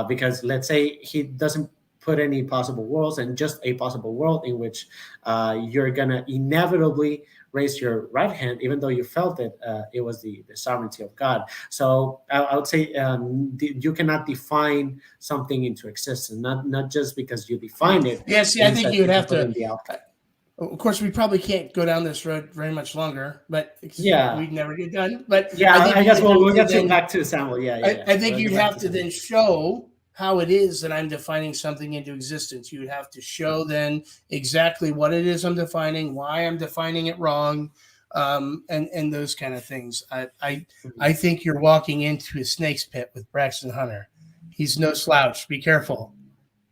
because let's say he doesn't put any possible worlds and just a possible world in which you're gonna inevitably raise your right hand, even though you felt it, it was the sovereignty of God. So I would say you cannot define something into existence, not just because you define it. Yeah, see, I think you would have to. Of course, we probably can't go down this road very much longer, but we'd never get done. But yeah, I guess we'll get back to Samuel. I think you'd have to then show how it is that I'm defining something into existence. You would have to show then exactly what it is I'm defining, why I'm defining it wrong, and those kind of things. I think you're walking into a snake's pit with Braxton Hunter. He's no slouch. Be careful.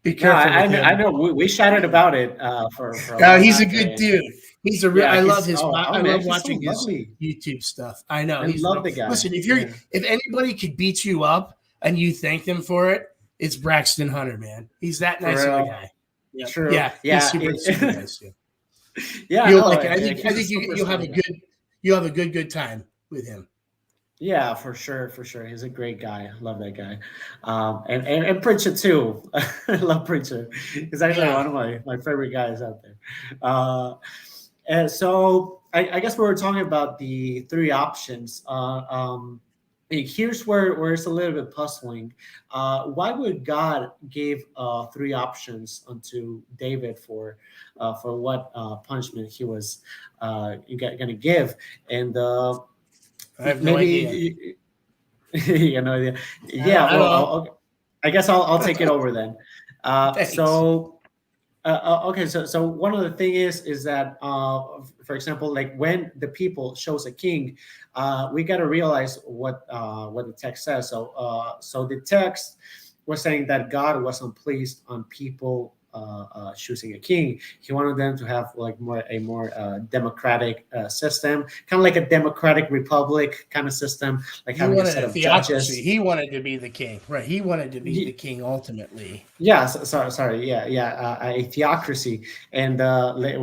Be careful. I know. We chatted about it for he's a good dude. He's a real. I love his. I love watching his YouTube stuff. I know. I love the guy. Listen, if anybody could beat you up and you thank them for it, it's Braxton Hunter, man. He's that For nice of a real. guy. Yeah, True. yeah, he's Yeah. super nice. Yeah. Yeah. You'll No, like it. I he's a think super you'll have smart a guy. good time with him. Yeah, for sure, for sure. He's a great guy. I love that guy. And Pritchard too. I love Pritchard. He's actually Yeah. one of my favorite guys out there. And so I guess we were talking about the three options. Here's where it's a little bit puzzling. Why would God give three options unto David for what punishment he was going to give? And I have no idea. maybe you know, I yeah. Well, don't I guess I'll take it over then. Thanks. Okay, so one of the thing is that for example, like when the people chose a king, we got to realize what the text says. So the text was saying that God wasn't pleased on people choosing a king. He wanted them to have like a more democratic system, kind of like a democratic republic kind of system, like He having a wanted set a of theocracy. judges. He wanted to be the king, right? He wanted to be the Ye- king ultimately. Yeah, sorry, yeah, a theocracy, and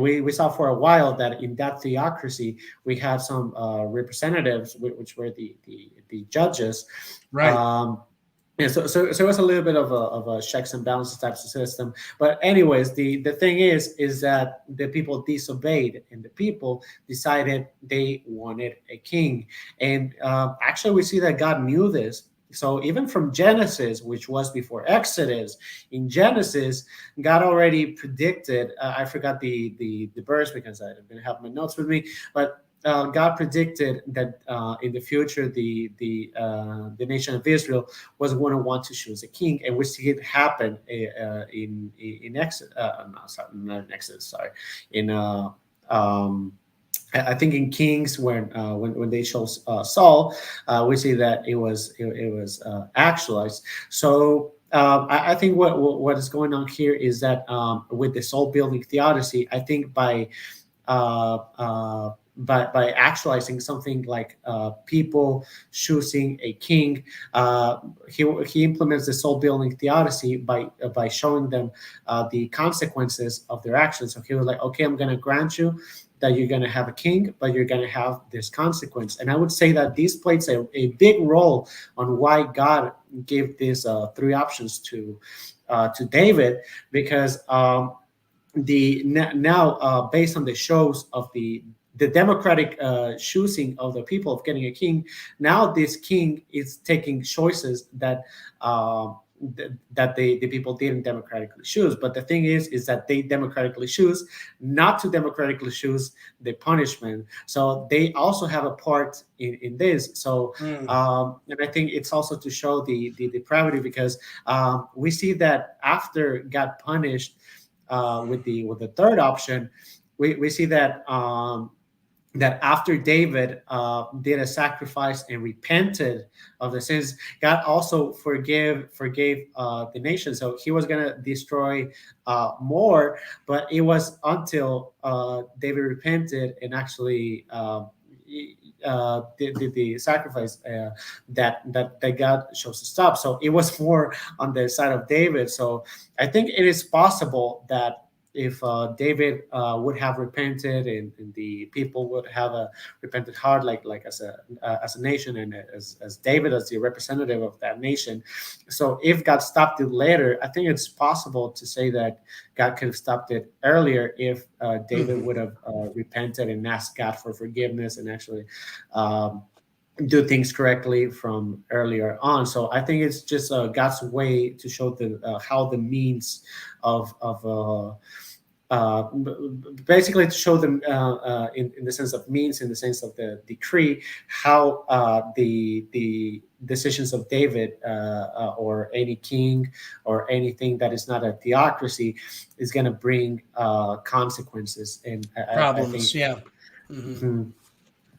we saw for a while that in that theocracy we have some representatives, which were the judges. Right. And so it was a little bit of a checks and balances type of system. But anyways, the thing is that the people disobeyed, and the people decided they wanted a king. And actually, we see that God knew this. So even from Genesis, which was before Exodus, in Genesis, God already predicted. I forgot the verse because I didn't have my notes with me, but God predicted that in the future the nation of Israel was going to want to choose a king, and we see it happen in Exodus. No, sorry, not in Exodus. Sorry, in I think in Kings when they chose Saul, we see that it was actualized. So I think what is going on here is that with the soul building theodicy, I think uh, uh, by actualizing something like people choosing a king, he implements the soul building theodicy by showing them the consequences of their actions. So he was like, okay, I'm going to grant you that you're going to have a king, but you're going to have this consequence. And I would say that this plays a big role on why God gave these three options to David, because the now based on the shows of the democratic choosing of the people of getting a king, now this king is taking choices that that the people didn't democratically choose. But the thing is that they democratically choose not to democratically choose the punishment. So they also have a part in this. So and I think it's also to show the depravity, because we see that after God punished with the third option, we see that that after David did a sacrifice and repented of the sins, God also forgave the nation. So he was going to destroy more, but it was until David repented and actually did the sacrifice that God chose to stop. So it was more on the side of David. So I think it is possible that if David would have repented, and the people would have a repentant heart, like as a nation, and as David as the representative of that nation. So if God stopped it later, I think it's possible to say that God could have stopped it earlier if David would have repented and asked God for forgiveness and actually do things correctly from earlier on. So I think it's just God's way to show how the means of basically to show them in the sense of means, in the sense of the decree, how the decisions of David or any king or anything that is not a theocracy is going to bring consequences. And I Problems. think, Yeah.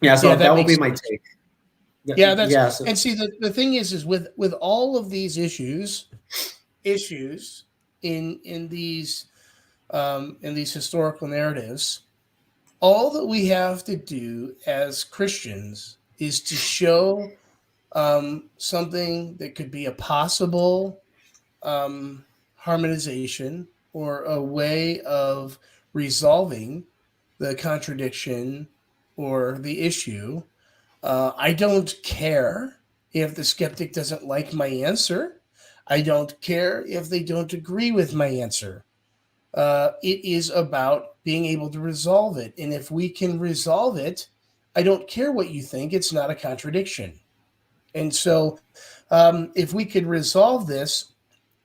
yeah. So Yeah, that that would be makes my sense. take. Yeah, that's Yeah. So, and see the thing is with all of these issues in these historical narratives, all that we have to do as Christians is to show something that could be a possible harmonization or a way of resolving the contradiction or the issue. I don't care if the skeptic doesn't like my answer. I don't care if they don't agree with my answer. It is about being able to resolve it. And if we can resolve it, I don't care what you think, it's not a contradiction. And so, if we could resolve this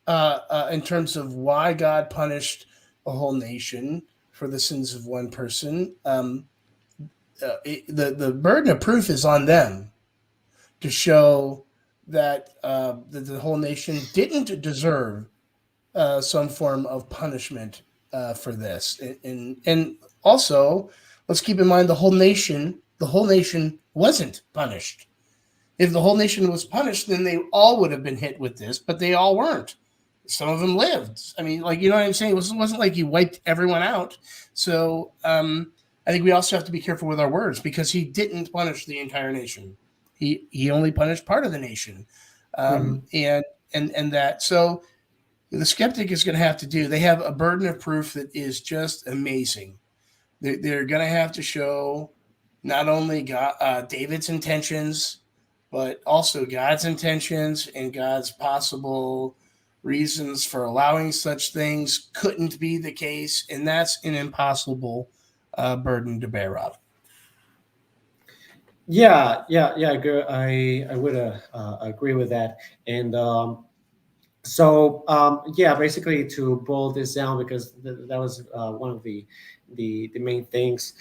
in terms of why God punished a whole nation for the sins of one person, the burden of proof is on them to show that the whole nation didn't deserve some form of punishment for this. And also, let's keep in mind the whole nation wasn't punished. If the whole nation was punished, then they all would have been hit with this, but they all weren't. Some of them lived. I mean, like, you know what I'm saying? It wasn't like you wiped everyone out. So I think we also have to be careful with our words, because he didn't punish the entire nation. He only punished part of the nation. And that, so the skeptic is going to have to they have a burden of proof that is just amazing. They're going to have to show not only David's intentions, but also God's intentions and God's possible reasons for allowing such things couldn't be the case. And that's an impossible burden to bear up. Yeah. I would agree with that. And basically, to boil this down, because that was one of the main things.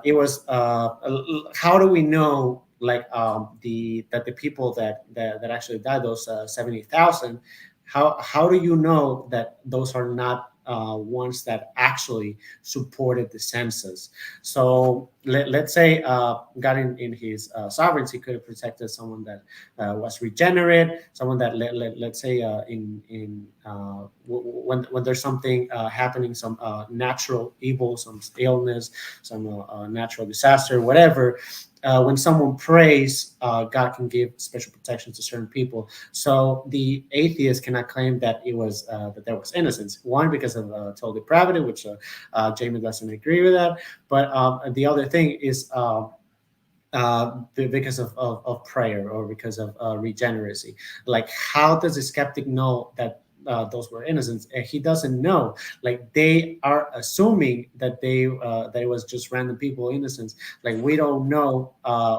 It was how do we know, like, that the people that actually died, those 70,000, how do you know that those are not ones that actually supported the census? So let's say God in his sovereignty could have protected someone that was regenerate, someone that let's say when there's something happening, some natural evil, some illness, some natural disaster, whatever. When someone prays, God can give special protection to certain people. So the atheist cannot claim that it was that there was innocence. One, because of total depravity, which Jamie doesn't agree with that. But the other thing is because of prayer, or because of regeneracy. Like, how does a skeptic know that those were innocent? He doesn't know. Like, they are assuming that that it was just random people, innocents. Like, we don't know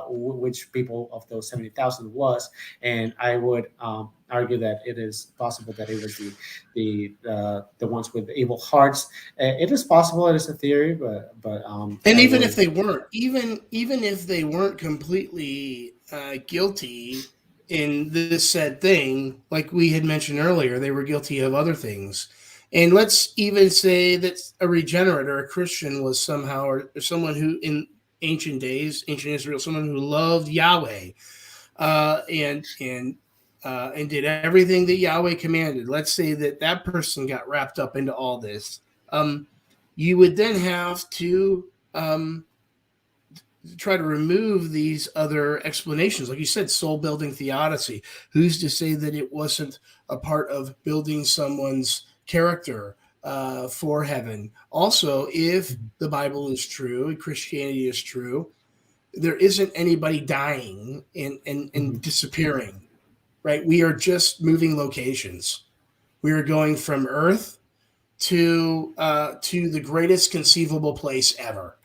which people of those 70,000 was. And I would argue that it is possible that it was the ones with evil hearts. It is possible. It is a theory, but and even if they weren't, even if they weren't completely guilty in this said thing, like we had mentioned earlier, they were guilty of other things. And let's even say that a regenerate or a Christian was somehow, or someone who in ancient days, ancient Israel, someone who loved Yahweh and did everything that Yahweh commanded. Let's say that person got wrapped up into all this. You would then have to try to remove these other explanations. Like you said, soul building theodicy. Who's to say that it wasn't a part of building someone's character for heaven? Also, if the Bible is true and Christianity is true, there isn't anybody dying and disappearing, right? We are just moving locations. We are going from Earth to the greatest conceivable place ever.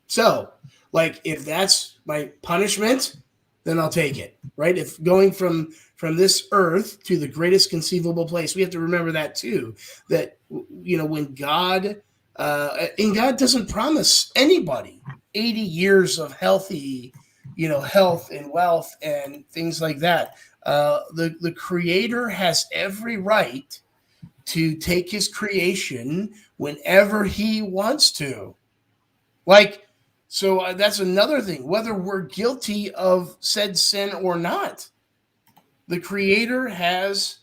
So, like, if that's my punishment, then I'll take it, right? If going from this earth to the greatest conceivable place, we have to remember that too, that, when God, and God doesn't promise anybody 80 years of healthy, health and wealth and things like that. The Creator has every right to take his creation whenever he wants to. So that's another thing, whether we're guilty of said sin or not, the Creator has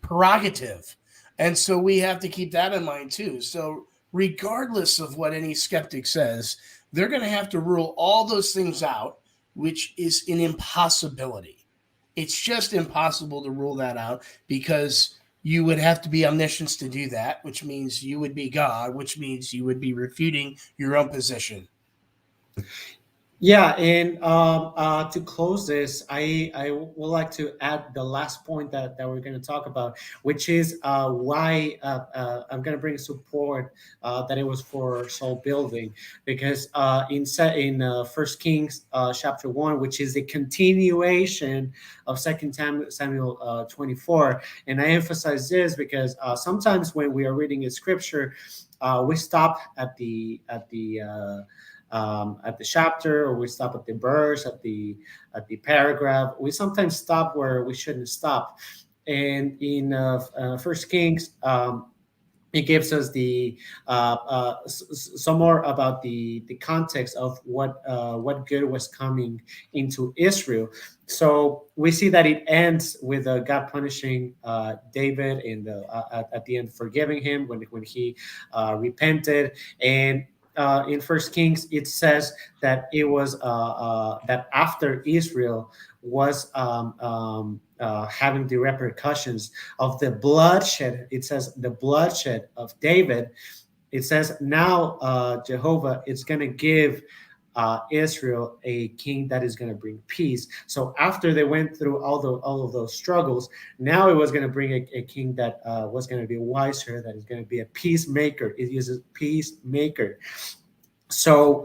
prerogative. And so we have to keep that in mind too. So regardless of what any skeptic says, they're going to have to rule all those things out which is an impossibility. It's just impossible to rule that out, because you would have to be omniscient to do that, which means you would be God, which means you would be refuting your own position. Yeah, and to close this, I would like to add the last point that we're going to talk about, which is why I'm going to bring support that it was for soul building, because in First Kings chapter 1, which is a continuation of Second Samuel 24, and I emphasize this because sometimes when we are reading a scripture, we stop at the chapter, or we stop at the verse, at the paragraph. We sometimes stop where we shouldn't stop. And in First Kings, it gives us the some more about the context of what good was coming into Israel. So we see that it ends with God punishing David, and at the end forgiving him when he repented. And in First Kings, it says that it was that after Israel was having the repercussions of the bloodshed. It says the bloodshed of David. It says now Jehovah is going to give Israel a king that is going to bring peace. So after they went through all of those struggles, now it was going to bring a king that was going to be wiser, that is going to be a peacemaker. It uses peacemaker. So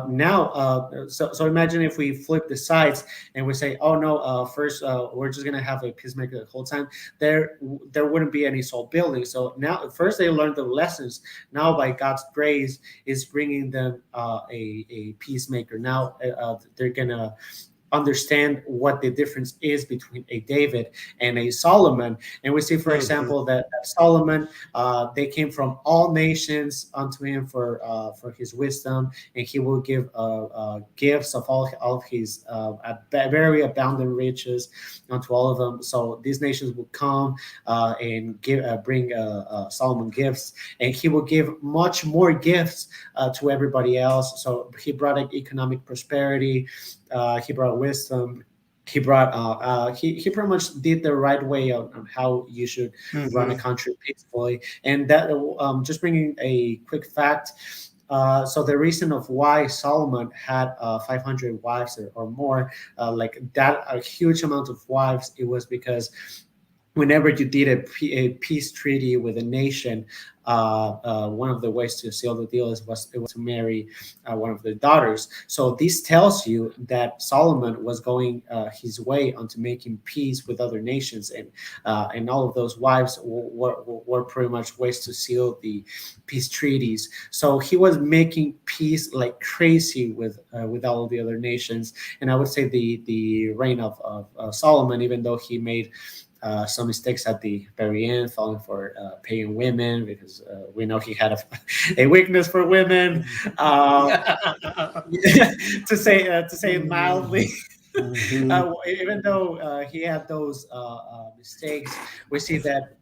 now so imagine if we flip the sides and we say, oh no, first we're just gonna have a peacemaker the whole time. There wouldn't be any soul building. So now first they learned the lessons. Now by God's grace is bringing them a peacemaker. Now they're gonna understand what the difference is between a David and a Solomon. And we see, for example, that Solomon, they came from all nations unto him for his wisdom, and he will give gifts of all of his very abundant riches unto all of them. So these nations will come and bring Solomon gifts, and he will give much more gifts to everybody else. So he brought economic prosperity. He brought wisdom. He brought he pretty much did the right way on how you should run a country peacefully. And that just bringing a quick fact. So the reason of why Solomon had 500 wives or more, like that, a huge amount of wives, it was because whenever you did a peace treaty with a nation, one of the ways to seal the deal was to marry one of their daughters. So this tells you that Solomon was going his way onto making peace with other nations, and all of those wives were pretty much ways to seal the peace treaties. So he was making peace like crazy with all of the other nations. And I would say the reign of Solomon, even though he made some mistakes at the very end, falling for paying women, because we know he had a weakness for women, to say it mildly. Even though he had those mistakes, we see that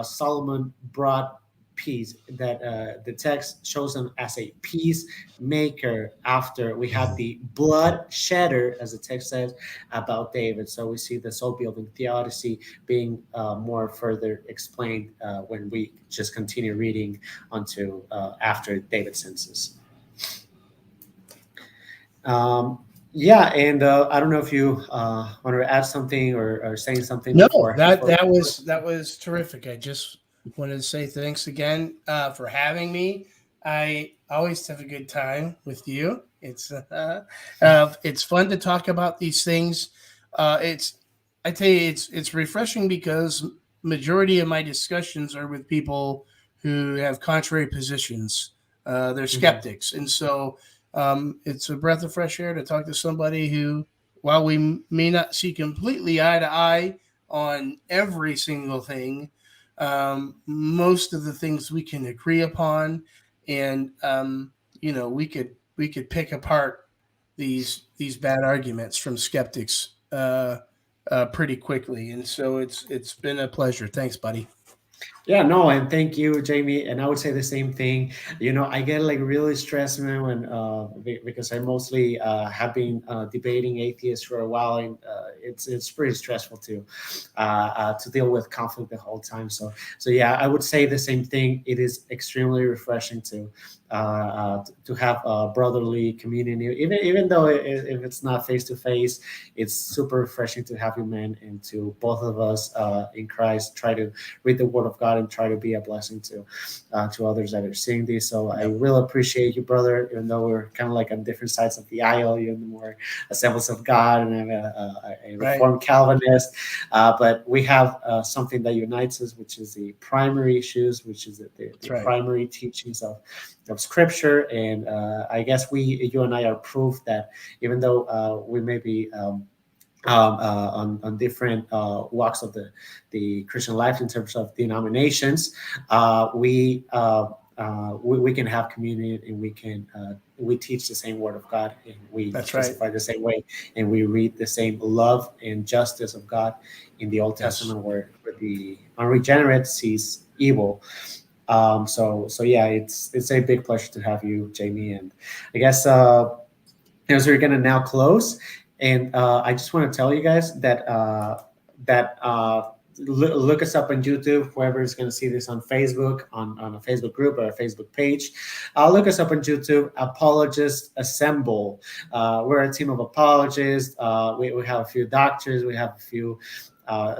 Solomon brought peace. That the text shows him as a peacemaker after we had the blood shedder, as the text says about David. So we see the soul building theodicy being more further explained when we just continue reading onto after David's census. Yeah, and I don't know if you want to add something or saying something. No, before that was terrific. I just wanted to say thanks again for having me. I always have a good time with you. It's fun to talk about these things. I tell you, it's refreshing because majority of my discussions are with people who have contrary positions. They're skeptics, and so it's a breath of fresh air to talk to somebody who, while we may not see completely eye to eye on every single thing, most of the things we can agree upon, and we could pick apart these bad arguments from skeptics pretty quickly. And so it's been a pleasure. Thanks, buddy. Yeah, no, and thank you, Jamie. And I would say the same thing. I get like really stressed, man, when because I mostly have been debating atheists for a while, and it's pretty stressful to deal with conflict the whole time. So yeah, I would say the same thing. It is extremely refreshing to have a brotherly community, even though if it's not face to face, it's super refreshing to have you, man, and to both of us in Christ try to read the Word of God and try to be a blessing to others that are seeing this. So I Yep. really appreciate you, brother. Even though we're kind of like on different sides of the aisle, you're more Assemblies of God, and I'm a Right. Reformed Calvinist. But we have something that unites us, which is the primary issues, which is the Right. primary teachings of Scripture. And I guess you and I are proof that even though we may be on different walks of the Christian life in terms of denominations, we can have community, and we teach the same Word of God, and we That's right. testify the same way, and we read the same love and justice of God in the Old Yes. Testament, where the unregenerate sees evil. So yeah, it's a big pleasure to have you, Jamie, and I guess as we're gonna now close, and I just want to tell you guys that look us up on YouTube. Whoever is going to see this on Facebook, on a Facebook group or a Facebook page, look us up on YouTube. Apologists Assemble. We're a team of apologists. We have a few doctors. We have a few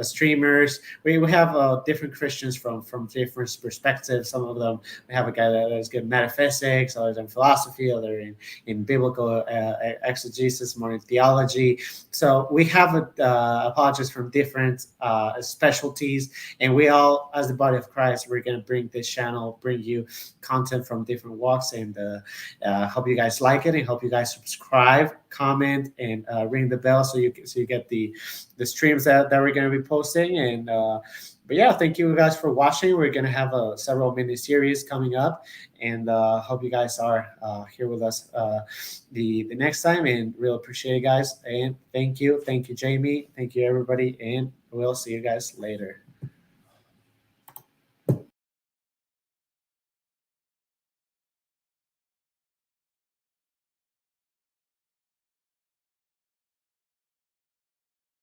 streamers. We have different Christians from different perspectives. Some of them, we have a guy that is good in metaphysics, others in philosophy, others in biblical exegesis, more in theology. So we have apologists from different specialties, and we all, as the body of Christ, we're going to bring this channel, bring you content from different walks, and hope you guys like it, and hope you guys subscribe, comment, and ring the bell so you get the streams that we're going to be posting. And but yeah, thank you guys for watching. We're going to have several mini series coming up, and hope you guys are here with us the next time, and really appreciate it, guys. And thank you, Jamie, thank you, everybody, and we'll see you guys later.